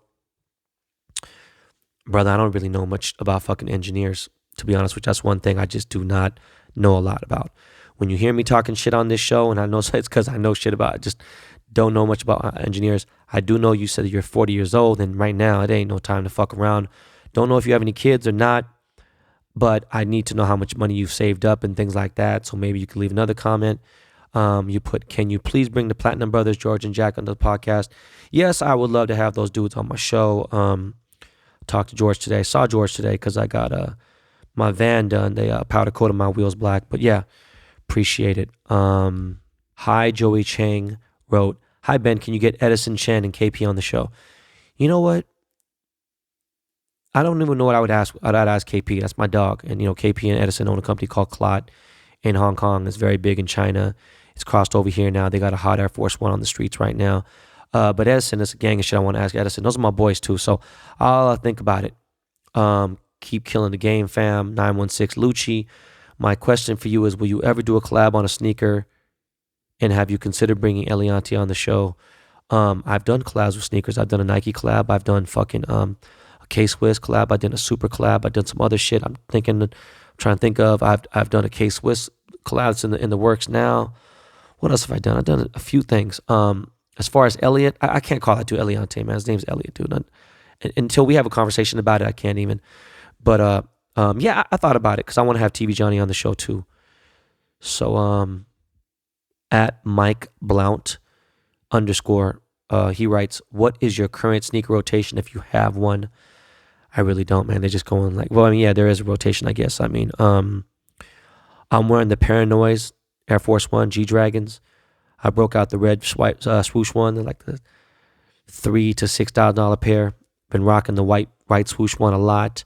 Brother, I don't really know much about fucking engineers, to be honest with you. That's one thing I just do not know a lot about. When you hear me talking shit on this show, and I know it's because I know shit about it, just don't know much about engineers. I do know you said that you're 40 years old, and right now it ain't no time to fuck around. Don't know if you have any kids or not, but I need to know how much money you've saved up and things like that. So maybe you could leave another comment. You put, can you please bring the Platinum Brothers, George and Jack, onto the podcast? Yes, I would love to have those dudes on my show. Talked to George today. Saw George today because I got my van done. They powder coated my wheels black. But yeah, appreciate it. Hi, Joey Chang wrote, hi, Ben, can you get Edison Chen and KP on the show? You know what? I don't even know what I would ask. I'd ask KP. That's my dog. And, KP and Edison own a company called Clot in Hong Kong. It's very big in China. It's crossed over here now. They got a hot Air Force One on the streets right now. But Edison, it's a gang of shit I want to ask Edison. Those are my boys too. So I'll think about it. Keep killing the game, fam. 916 Lucci. My question for you is, will you ever do a collab on a sneaker? And have you considered bringing Elianti on the show? I've done collabs with sneakers. I've done a Nike collab. I've done fucking a K-Swiss collab. I've done a Super collab. I've done some other shit. Trying to think of. I've done a K-Swiss collabs in the works now. What else have I done? I've done a few things. As far as Elliot, I can't call that dude Elianti, man. His name's Elliot, dude. Until we have a conversation about it, I can't even. But yeah, I thought about it because I want to have TV Johnny on the show too. So at Mike Blount _ he writes, what is your current sneaker rotation if you have one? I really don't, man. They're just going like, well, I mean, yeah, there is a rotation, I guess. I mean, I'm wearing the Paranoids Air Force One G-Dragons. I broke out the red swoosh one. They're like the $3,000 to $6,000 pair. Been rocking the white swoosh one a lot.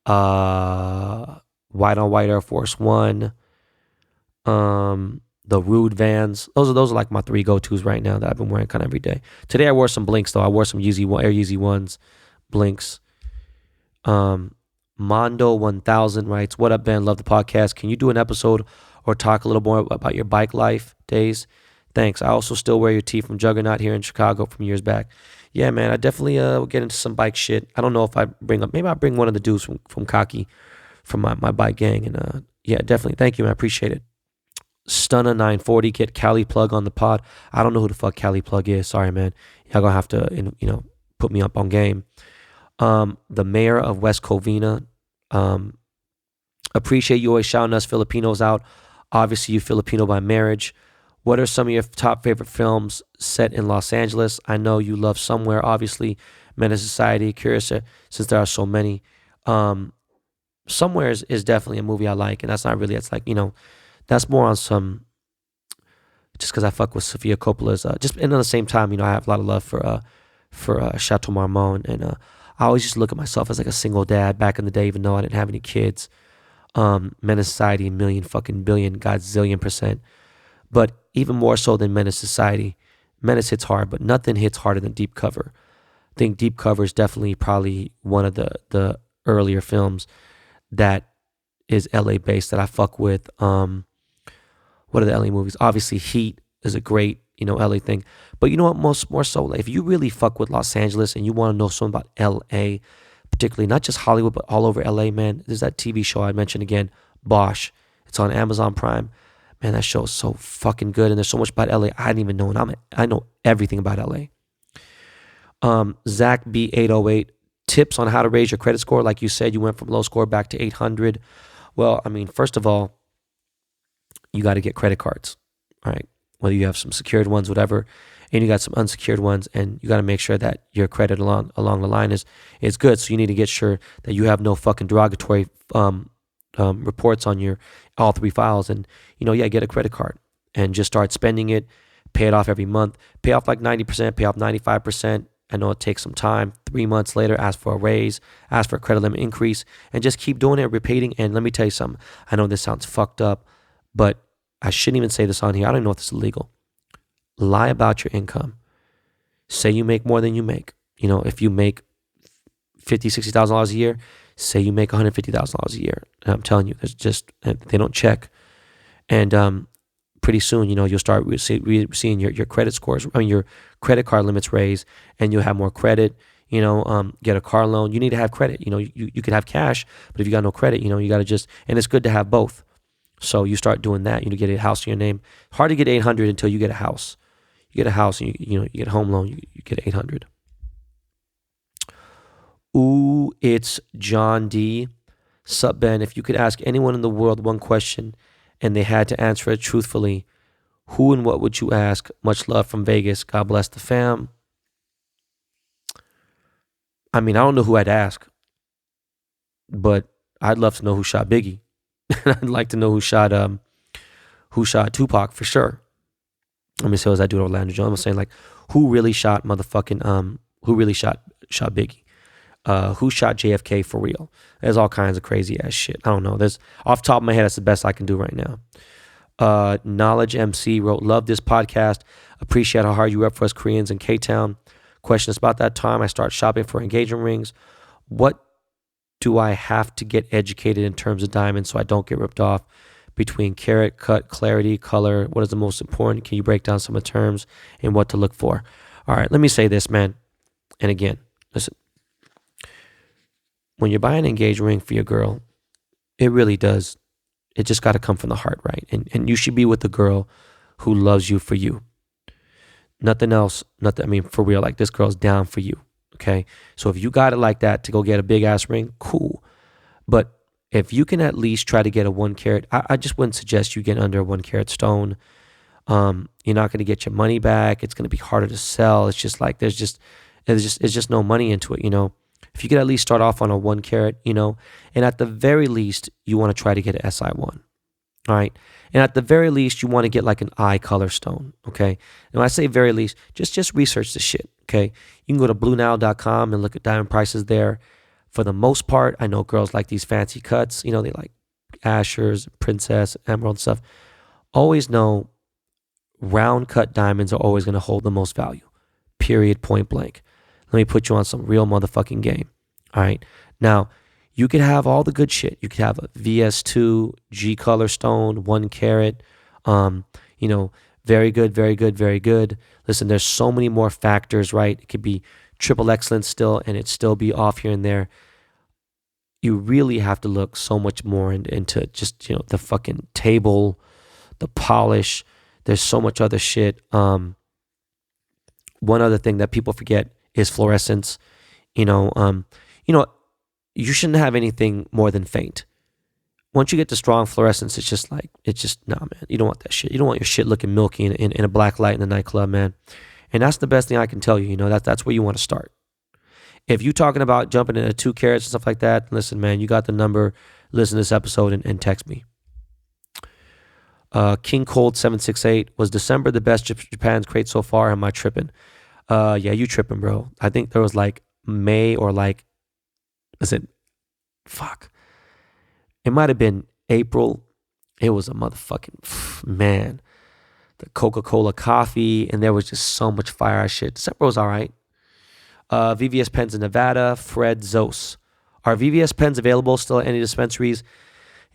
White on white Air Force One. The Rude Vans. Those are like my 3 go-tos right now that I've been wearing kind of every day. Today I wore some Blinks though. I wore some Air Yeezy ones, Blinks. Mondo 1000 writes, what up, Ben? Love the podcast. Can you do an episode or talk a little more about your bike life days? Thanks. I also still wear your tee from Juggernaut here in Chicago from years back. Yeah, man, I definitely will get into some bike shit. I don't know if maybe I'll bring one of the dudes from Kaki from my bike gang and Yeah, definitely. Thank you, man. I appreciate it. Stunner 940, get Cali Plug on the pod. I don't know who the fuck Cali Plug is. Sorry, man. Y'all gonna have to, put me up on game. The mayor of West Covina. Appreciate you always shouting us Filipinos out. Obviously, you Filipino by marriage. What are some of your top favorite films set in Los Angeles? I know you love Somewhere, obviously. Menace Society. Curious, since there are so many. Somewhere is definitely a movie I like, and that's not really. It's like, that's more on some. Just because I fuck with Sofia Coppola's. Just and at the same time, I have a lot of love for Chateau Marmont, and I always used to look at myself as like a single dad back in the day, even though I didn't have any kids. Menace Society, million fucking billion, godzillion %. But even more so than Menace Society, Menace hits hard, but nothing hits harder than Deep Cover. I think Deep Cover is definitely probably one of the earlier films that is LA based that I fuck with. What are the LA movies? Obviously, Heat is a great, LA thing. But you know what? More so, like, if you really fuck with Los Angeles and you want to know something about LA, particularly not just Hollywood, but all over LA, man, there's that TV show I mentioned again, Bosch. It's on Amazon Prime. Man, that show is so fucking good, and there's so much about LA I didn't even know, and I know everything about LA. Zach B808, tips on how to raise your credit score. Like you said, you went from low score back to 800. Well, I mean, first of all, you got to get credit cards, all right? Whether you have some secured ones, whatever, and you got some unsecured ones, and you got to make sure that your credit along the line is good. So you need to get sure that you have no fucking derogatory reports on your all three files, and get a credit card and just start spending it. Pay it off every month. Pay off like 90%. Pay off 95%. I know it takes some time. 3 months later, ask for a raise, ask for a credit limit increase, and just keep doing it, repeating. And let me tell you something. I know this sounds fucked up, but I shouldn't even say this on here. I don't even know if this is illegal. Lie about your income. Say you make more than you make. If you make $50,000, $60,000 a year, say you make $150,000 a year. And I'm telling you, they don't check. And pretty soon, you'll start seeing your credit scores, your credit card limits raise, and you'll have more credit. Get a car loan. You need to have credit. You could have cash, but if you got no credit, you got to and it's good to have both. So you start doing that. You get a house in your name. Hard to get 800 until you get a house. You get a house, and you get a home loan. You get 800. Ooh, it's John D. Sup, Ben? If you could ask anyone in the world one question, and they had to answer it truthfully, who and what would you ask? Much love from Vegas. God bless the fam. I mean, I don't know who I'd ask, but I'd love to know who shot Biggie. I'd like to know who shot Tupac for sure. Let me say as I do Orlando Jones. I'm saying, like, who really shot who really shot Biggie? Who shot JFK for real? There's all kinds of crazy ass shit. I don't know. There's off the top of my head, that's the best I can do right now. Knowledge MC wrote, love this podcast. Appreciate how hard you work for us Koreans in K-Town. Question is about that time I start shopping for engagement rings. What do I have to get educated in terms of diamonds so I don't get ripped off? Between carat, cut, clarity, color, what is the most important? Can you break down some of the terms and what to look for? All right, let me say this, man. And again, listen. When you're buying an engagement ring for your girl, it really does. It just got to come from the heart, right? And you should be with the girl who loves you for you. Nothing else. For real, like, this girl's down for you, okay? So if you got it like that to go get a big-ass ring, cool. But if you can at least try to get a 1 carat, I just wouldn't suggest you get under a 1 carat stone. You're not going to get your money back. It's going to be harder to sell. It's just like it's just no money into it, If you could at least start off on a 1 carat, and at the very least, you want to try to get an SI1. All right. And at the very least, you want to get like an eye color stone. Okay. And when I say very least, just research the shit. Okay. You can go to BlueNile.com and look at diamond prices there. For the most part, I know girls like these fancy cuts. They like Ashers, Princess, Emerald stuff. Always know round cut diamonds are always going to hold the most value. Period. Point blank. Let me put you on some real motherfucking game. All right. Now, you could have all the good shit. You could have a VS2, G color stone, 1 carat. Very good, very good, very good. Listen, there's so many more factors, right? It could be triple excellence still, and it still be off here and there. you really have to look so much more into just, the fucking table, the polish. There's so much other shit. One other thing that people forget is fluorescence. You shouldn't have anything more than faint. Once you get to strong fluorescence, it's just nah, man. You don't want that shit. You don't want your shit looking milky in a black light in the nightclub, man. And that's the best thing I can tell you. That's where you want to start. If you're talking about jumping into 2 carats and stuff like that, listen, man, you got the number. Listen to this episode and text me. King Cold 768, was December the best Japan's crate so far? Am I tripping? Yeah, you tripping, bro. I think there was like May or like, fuck. It might have been April. It was a motherfucking, man. The Coca-Cola coffee, and there was just so much fire shit. December was all right. VBS Pens in Nevada, Fred Zos. Are VBS Pens available still at any dispensaries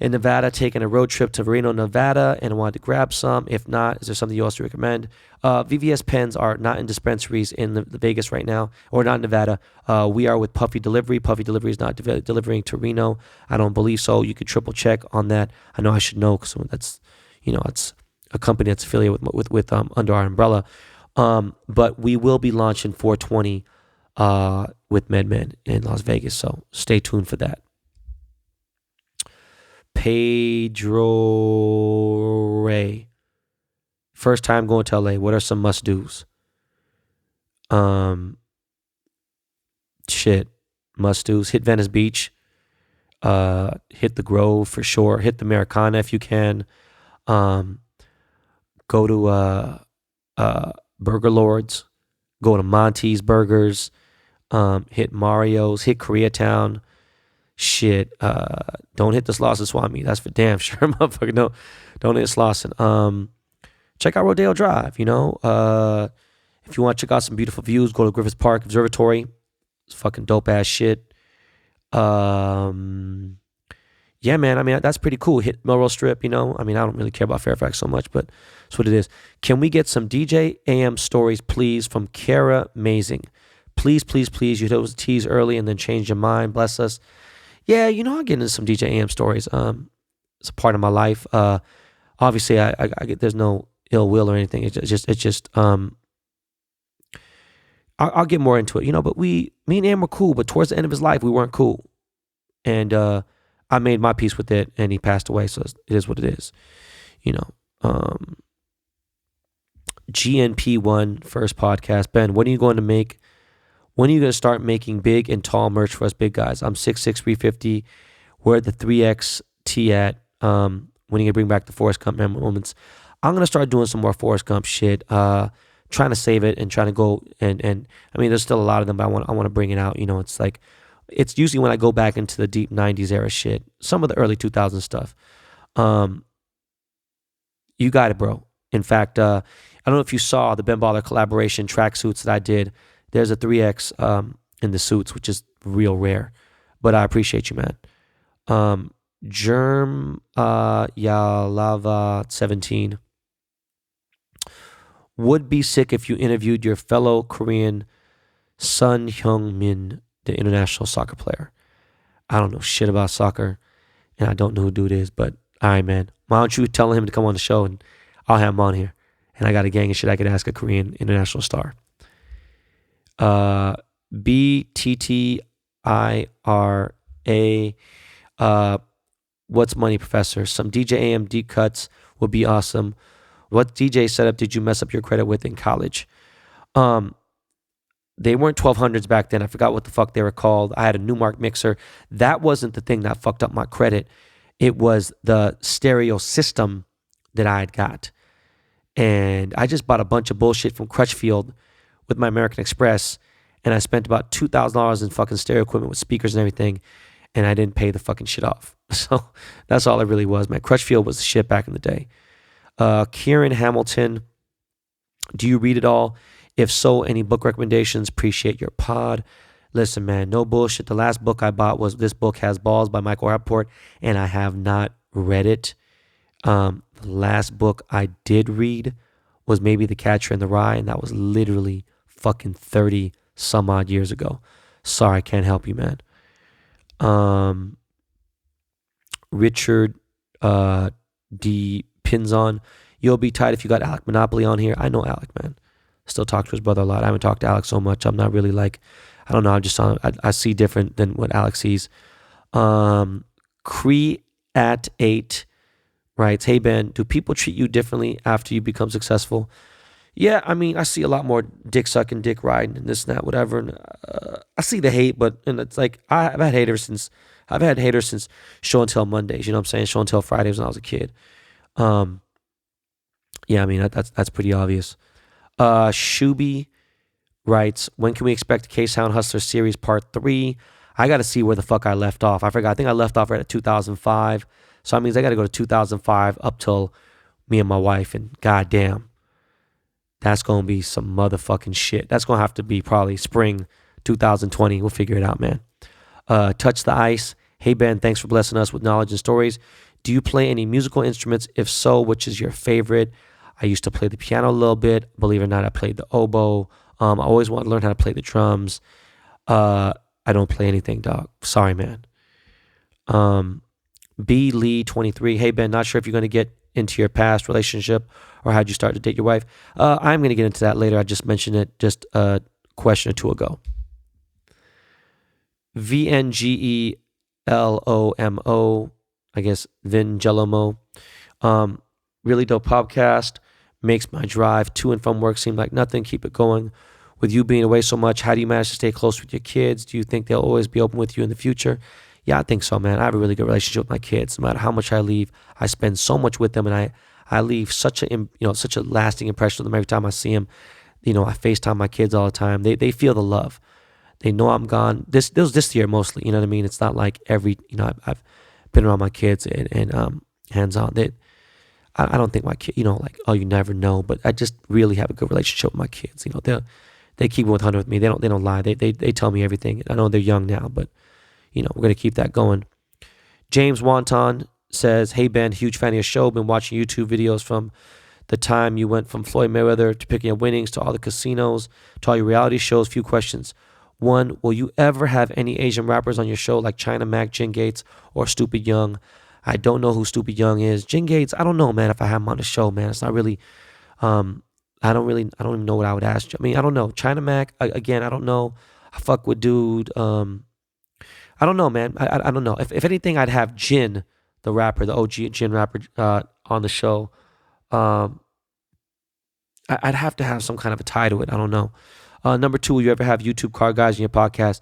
in Nevada? Taking a road trip to Reno, Nevada, and wanted to grab some. If not, is there something you also recommend? VBS Pens are not in dispensaries in the Vegas right now, or not in Nevada. We are with Puffy Delivery. Puffy Delivery is not delivering to Reno. I don't believe so. You could triple check on that. I know I should know because that's, it's a company that's affiliated with under our umbrella. But we will be launching 420 with MedMen in Las Vegas, so stay tuned for that. Pedro Ray, first time going to LA. What are some must-dos? Must-dos. Hit Venice Beach. Hit the Grove for sure. Hit the Americana if you can. Go to Burger Lords. Go to Monty's Burgers. Hit Mario's. Hit Koreatown. Shit. Don't hit the Slauson Swami. That's for damn sure, motherfucker. No, don't hit Slauson. Check out Rodeo Drive. If you want to check out some beautiful views, go to Griffith Park Observatory. It's fucking dope ass shit. Yeah, man. I mean, that's pretty cool. Hit Melrose Strip. I don't really care about Fairfax so much, but that's what it is. Can we get some DJ AM stories, please, from Kara Mazing? Please, please, please. You those tease early and then change your mind. Bless us. Yeah, I'll get into some DJ AM stories. It's a part of my life. Obviously, I get, there's no ill will or anything. It's just I'll get more into it, but me and Am were cool, but towards the end of his life, we weren't cool. And I made my peace with it, and he passed away, so it is what it is. GNP1 first podcast. Ben, when are you going to start making big and tall merch for us big guys? I'm 6'6", 350. Where the 3XT at? When are you going to bring back the Forrest Gump moments? I'm going to start doing some more Forrest Gump shit. Trying to save it and trying to go and I mean, there's still a lot of them, but I want to bring it out. It's like, it's usually when I go back into the deep 90s era shit, some of the early 2000s stuff. You got it, bro. In fact, I don't know if you saw the Ben Baller collaboration tracksuits that I did. There's a 3X in the suits, which is real rare, but I appreciate you, man. Germ Yalava 17 would be sick if you interviewed your fellow Korean Sun Hyung-min, the international soccer player. I don't know shit about soccer, and I don't know who dude is, but all right, man. Why don't you tell him to come on the show, and I'll have him on here. And I got a gang of shit I could ask a Korean international star. BTTIRA. What's money, professor? Some DJ AM deep cuts would be awesome. What DJ setup did you mess up your credit with in college? They weren't 1200s back then. I forgot what the fuck they were called. I had a Newmark mixer. That wasn't the thing that fucked up my credit. It was the stereo system that I had got. And I just bought a bunch of bullshit from Crutchfield with my American Express. And I spent about $2,000 in fucking stereo equipment with speakers and everything. And I didn't pay the fucking shit off. So that's all it really was, man. Crutchfield was the shit back in the day. Kieran Hamilton, do you read it all? If so, any book recommendations? Appreciate your pod. Listen, man, no bullshit. The last book I bought was This Book Has Balls by Michael Rappaport, and I have not read it. The last book I did read was maybe The Catcher in the Rye, and that was literally fucking 30 some odd years ago. Sorry, I can't help you, man. Richard D. Pinzon. You'll be tight if you got Alec Monopoly on here. I know Alec, man. Still talk to his brother a lot. I haven't talked to Alec so much. I'm not really like, I don't know. I see different than what Alec sees. Cree at 8 writes, hey Ben, do people treat you differently after you become successful? Yeah, I mean, I see a lot more dick sucking, dick riding, and this and that, whatever. And I see the hate, and it's like I've had haters since Show and Tell Mondays. You know what I'm saying? Show and Tell Fridays when I was a kid. Yeah, I mean that's pretty obvious. Shuby writes, when can we expect the KTown Hustler series part 3? I got to see where the fuck I left off. I forgot. I think I left off right at 2005. So that means I got to go to 2005 up till me and my wife, and goddamn, that's going to be some motherfucking shit. That's going to have to be probably spring 2020. We'll figure it out, man. Touch the Ice. Hey, Ben, thanks for blessing us with knowledge and stories. Do you play any musical instruments? If so, which is your favorite? I used to play the piano a little bit. Believe it or not, I played the oboe. I always wanted to learn how to play the drums. I don't play anything, dog. Sorry, man. B. Lee 23. Hey, Ben, not sure if you're going to get into your past relationship or how'd you start to date your wife. I'm going to get into that later. I just mentioned it just a question or two ago. VNGELOMO, I guess Vingelomo. Really dope podcast. Makes my drive to and from work seem like nothing. Keep it going. With you being away so much, how do you manage to stay close with your kids? Do you think they'll always be open with you in the future? Yeah, I think so, man. I have a really good relationship with my kids. No matter how much I leave, I spend so much with them, and I leave such a lasting impression on them every time I see them. I FaceTime my kids all the time. They feel the love. They know I'm gone. This was this year mostly. You know what I mean? It's not like every. I've been around my kids and hands on. I don't think my kid. You never know. But I just really have a good relationship with my kids. They keep it 100 with me. They don't lie. They tell me everything. I know they're young now, but we're gonna keep that going. James Wanton says, "Hey Ben, huge fan of your show. Been watching YouTube videos from the time you went from Floyd Mayweather to picking up winnings to all the casinos to all your reality shows. Few questions. One, will you ever have any Asian rappers on your show like China Mac, Jin Gates, or Stupid Young? I don't know who Stupid Young is. Jin Gates, I don't know, man. If I have him on the show, man, it's not really. I don't even know what I would ask you. I mean, I don't know. China Mac, again, I don't know. I fuck with dude. I don't know, man. I don't know. If anything, I'd have Jin, the rapper, the OG Jin rapper, on the show. I'd have to have some kind of a tie to it. I don't know. Number 2, will you ever have YouTube car guys in your podcast?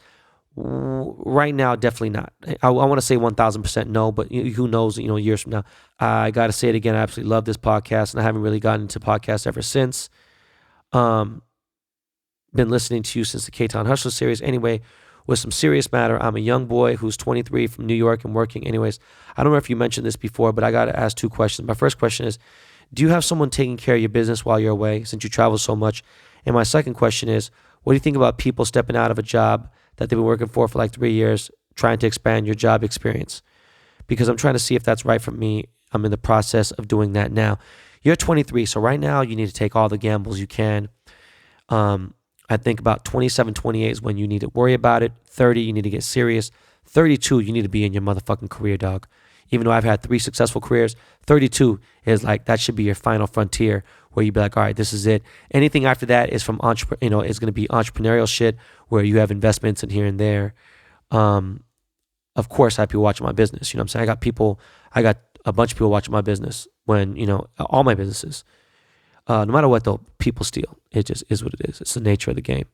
Right now, definitely not. I want to say 1,000% no, but who knows, years from now. I got to say it again. I absolutely love this podcast, and I haven't really gotten into podcasts ever since. Been listening to you since the KTown Hustler series. Anyway, with some serious matter, I'm a young boy who's 23 from New York and working. Anyways, I don't know if you mentioned this before, but I got to ask 2 questions. My first question is, do you have someone taking care of your business while you're away since you travel so much? And my second question is, what do you think about people stepping out of a job that they've been working for like 3 years, trying to expand your job experience? Because I'm trying to see if that's right for me. I'm in the process of doing that now. You're 23, so right now you need to take all the gambles you can. I think about 27, 28 is when you need to worry about it. 30, you need to get serious. 32, you need to be in your motherfucking career, dog. Even though I've had 3 successful careers, 32 is like, that should be your final frontier where you be like, all right, this is it. Anything after that is from is going to be entrepreneurial shit where you have investments in here and there. Of course, I have people watching my business. You know what I'm saying? I got a bunch of people watching my business when, all my businesses. No matter what, though, people steal. It just is what it is. It's the nature of the game.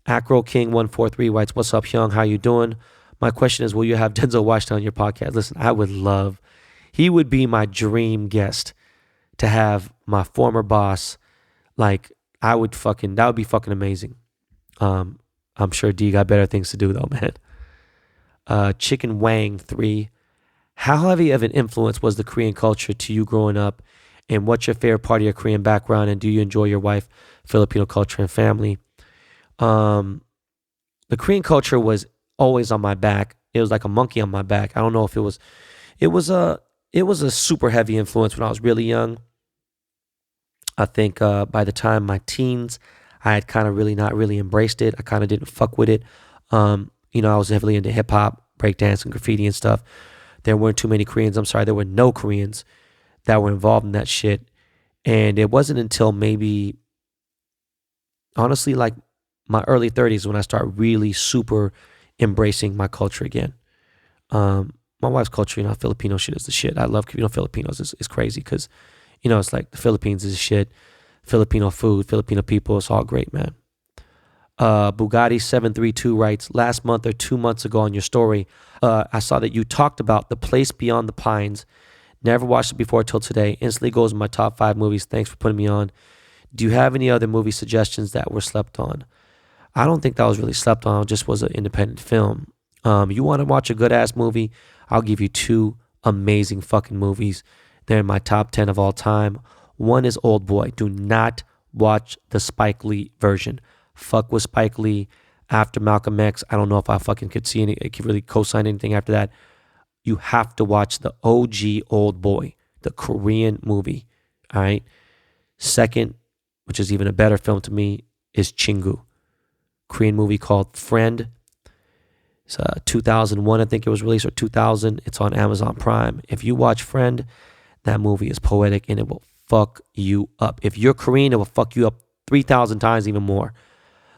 Acro King 143 writes, what's up, Hyung? How you doing? My question is, will you have Denzel Washington on your podcast? Listen, he would be my dream guest to have my former boss. Like, that would be fucking amazing. I'm sure D got better things to do though, man. Chicken Wang 3. How heavy of an influence was the Korean culture to you growing up? And what's your favorite part of your Korean background? And do you enjoy your wife, Filipino culture, and family? The Korean culture was always on my back. It was like a monkey on my back. I don't know if it was a super heavy influence when I was really young. I think by the time my teens, I had kind of really not really embraced it. I kind of didn't fuck with it. I was heavily into hip hop, breakdance and graffiti and stuff. There weren't too many Koreans. I'm sorry, there were no Koreans that were involved in that shit. And it wasn't until maybe, honestly, like my early 30s when I start really super embracing my culture again. My wife's culture, Filipino shit is the shit. I love, Filipinos. It's crazy because, it's like the Philippines is shit. Filipino food, Filipino people, it's all great, man. Bugatti 732 writes, last month or 2 months ago on your story, I saw that you talked about The Place Beyond the Pines. Never watched it before till today. Instantly goes in my top 5 movies. Thanks for putting me on. Do you have any other movie suggestions that were slept on? I don't think that was really slept on. It just was an independent film. You want to watch a good ass movie? I'll give you 2 amazing fucking movies. They're in my top 10 of all time. One is Old Boy. Do not watch the Spike Lee version. Fuck with Spike Lee after Malcolm X. I don't know if I fucking could really co-sign anything after that. You have to watch the OG Old Boy, the Korean movie. All right. Second, which is even a better film to me, is Chingu. Korean movie called Friend. It's 2001, I think it was released, or 2000. It's on Amazon Prime. If you watch Friend, that movie is poetic and it will fuck you up. If you're Korean, it will fuck you up 3,000 times even more.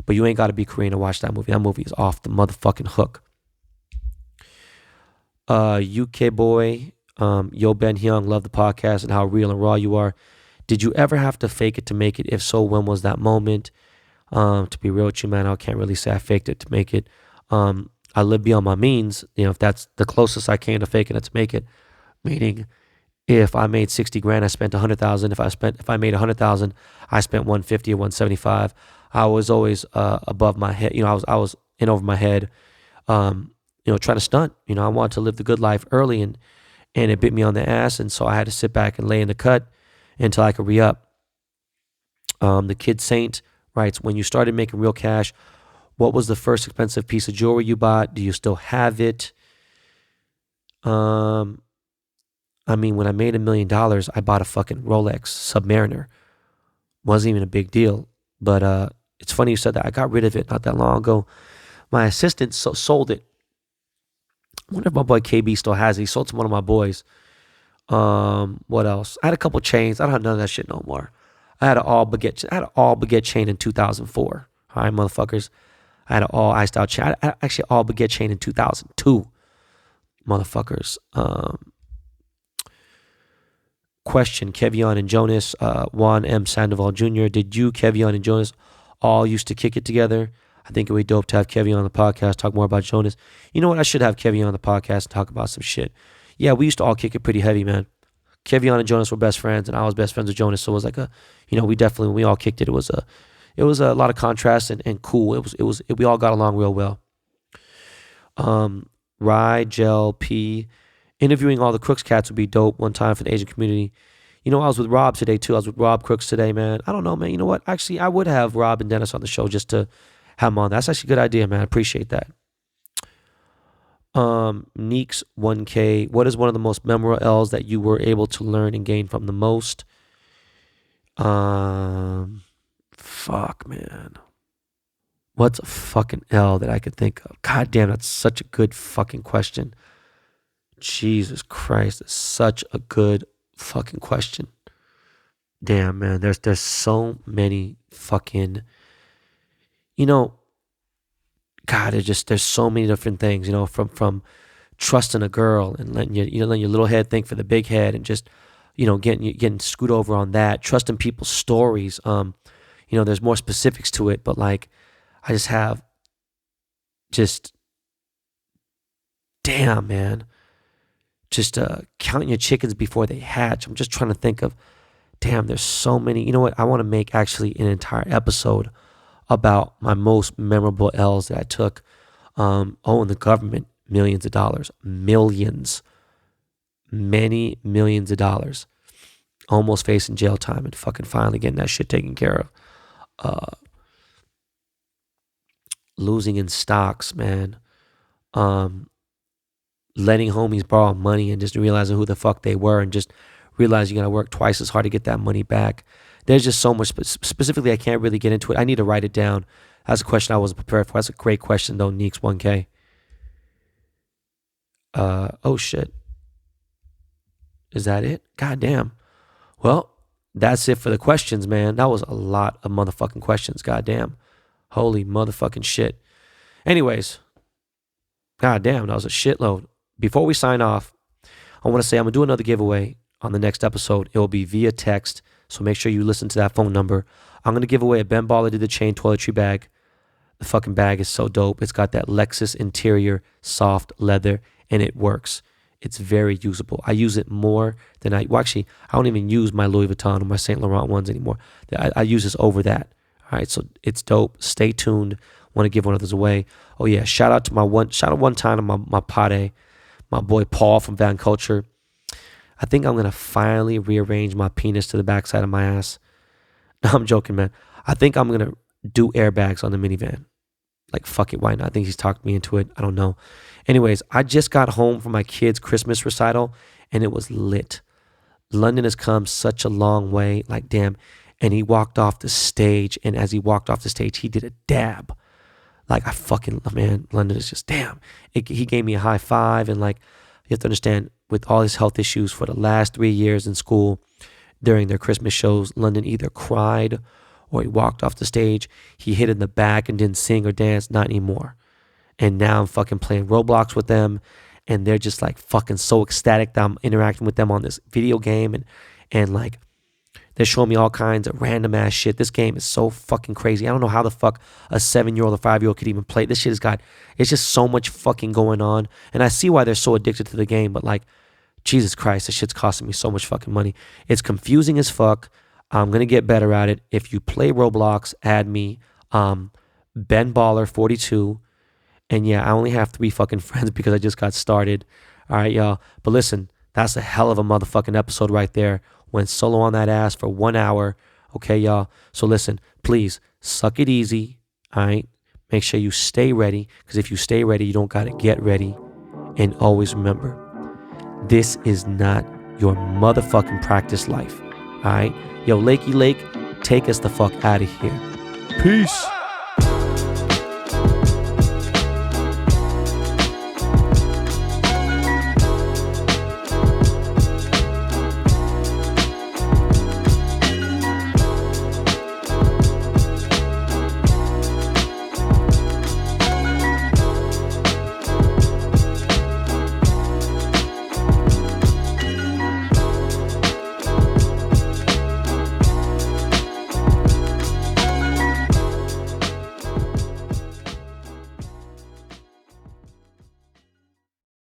But you ain't got to be Korean to watch that movie. That movie is off the motherfucking hook. UK boy, yo Ben Hyung, love the podcast and how real and raw you are. Did you ever have to fake it to make it? If so, when was that moment? To be real with you, man, I can't really say I faked it to make it. I live beyond my means. If that's the closest I came to faking it to make it, meaning if I made 60 grand, I spent 100,000. If I made 100,000, I spent 150 or 175. I was always above my head. I was in over my head. Trying to stunt. I wanted to live the good life early, and it bit me on the ass, and so I had to sit back and lay in the cut until I could re-up. The Kid Saint writes, when you started making real cash, what was the first expensive piece of jewelry you bought? Do you still have it? When I made $1 million, I bought a fucking Rolex Submariner. Wasn't even a big deal, but it's funny you said that. I got rid of it not that long ago. My assistant sold it. I wonder if my boy KB still has it. He sold to one of my boys. What else? I had a couple chains. I don't have none of that shit no more. I had an all baguette chain in 2004. All right, motherfuckers. I had an all iced out chain. I had actually all baguette chain in 2002. Motherfuckers. Question, Kevion and Jonas, Juan M. Sandoval Jr. Did you, Kevion and Jonas, all used to kick it together? I think it would be dope to have Kevion on the podcast, talk more about Jonas. You know what? I should have Kevion on the podcast and talk about some shit. Yeah, we used to all kick it pretty heavy, man. Kevion and Jonas were best friends, and I was best friends with Jonas, so it was like we all kicked it. It was a lot of contrast and cool. We all got along real well. Rye, Gel, P. Interviewing all the Crooks cats would be dope one time for the Asian community. I was with Rob today too. I was with Rob Crooks today, man. I don't know, man. You know what? Actually, I would have Rob and Dennis on the show just to have them on. That's actually a good idea, man. I appreciate that. Neeks 1K. What is one of the most memorable L's that you were able to learn and gain from the most? Fuck, man. What's a fucking L that I could think of? God damn, that's such a good fucking question. Jesus Christ, it's such a good fucking question. Damn, man, there's so many fucking, God, there's so many different things, from trusting a girl and letting your little head think for the big head and just, getting screwed over on that, trusting people's stories. There's more specifics to it, but like, I just have damn, man. Just counting your chickens before they hatch. I'm just trying to think of, damn, there's so many. You know what? I want to make actually an entire episode about my most memorable L's that I took. In the government, millions of dollars. Millions. Many millions of dollars. Almost facing jail time and fucking finally getting that shit taken care of. Losing in stocks, man. Letting homies borrow money and just realizing who the fuck they were and just realizing you gotta work twice as hard to get that money back. There's just so much, specifically I can't really get into it. I need to write it down. That's a question I wasn't prepared for. That's a great question though, Neeks 1K. Oh shit. Is that it? God damn. Well, that's it for the questions, man. That was a lot of motherfucking questions. God damn. Holy motherfucking shit. Anyways, god damn, that was a shitload. Before we sign off, I want to say I'm going to do another giveaway on the next episode. It will be via text, so make sure you listen to that phone number. I'm going to give away a Ben Baller Did the Chain toiletry bag. The fucking bag is so dope. It's got that Lexus interior, soft leather, and it works. It's very usable. I use it more than I don't even use my Louis Vuitton or my Saint Laurent ones anymore. I use this over that. All right, so it's dope. Stay tuned. Want to give one of those away. Oh yeah, shout out one time to my pade, my boy Paul from Van Culture. I think I'm gonna finally rearrange my penis to the backside of my ass. No, I'm joking, man. I think I'm gonna do airbags on the minivan. Like, fuck it, why not? I think he's talked me into it. I don't know. Anyways, I just got home from my kid's Christmas recital, and it was lit. London has come such a long way. Like, damn. And he walked off the stage, and as he walked off the stage, he did a dab. Like, man, London is just, damn. He gave me a high five, and like, you have to understand, with all his health issues for the last 3 years in school, during their Christmas shows, London either cried or he walked off the stage. He hid in the back and didn't sing or dance. Not anymore. And now I'm fucking playing Roblox with them, and they're just like fucking so ecstatic that I'm interacting with them on this video game, and like they're showing me all kinds of random ass shit. This game is so fucking crazy. I don't know how the fuck a 7-year-old or 5-year-old could even play it. This shit it's just so much fucking going on, and I see why they're so addicted to the game, but like, Jesus Christ, this shit's costing me so much fucking money. It's confusing as fuck. I'm gonna get better at it. If you play Roblox, add me, Ben Baller 42. And yeah, I only have 3 fucking friends because I just got started. All right, y'all. But listen, that's a hell of a motherfucking episode right there. Went solo on that ass for 1 hour. Okay, y'all. So listen, please suck it easy. All right. Make sure you stay ready, because if you stay ready, you don't gotta get ready. And always remember, this is not your motherfucking practice life. All right. Yo, Lakey Lake, take us the fuck out of here. Peace.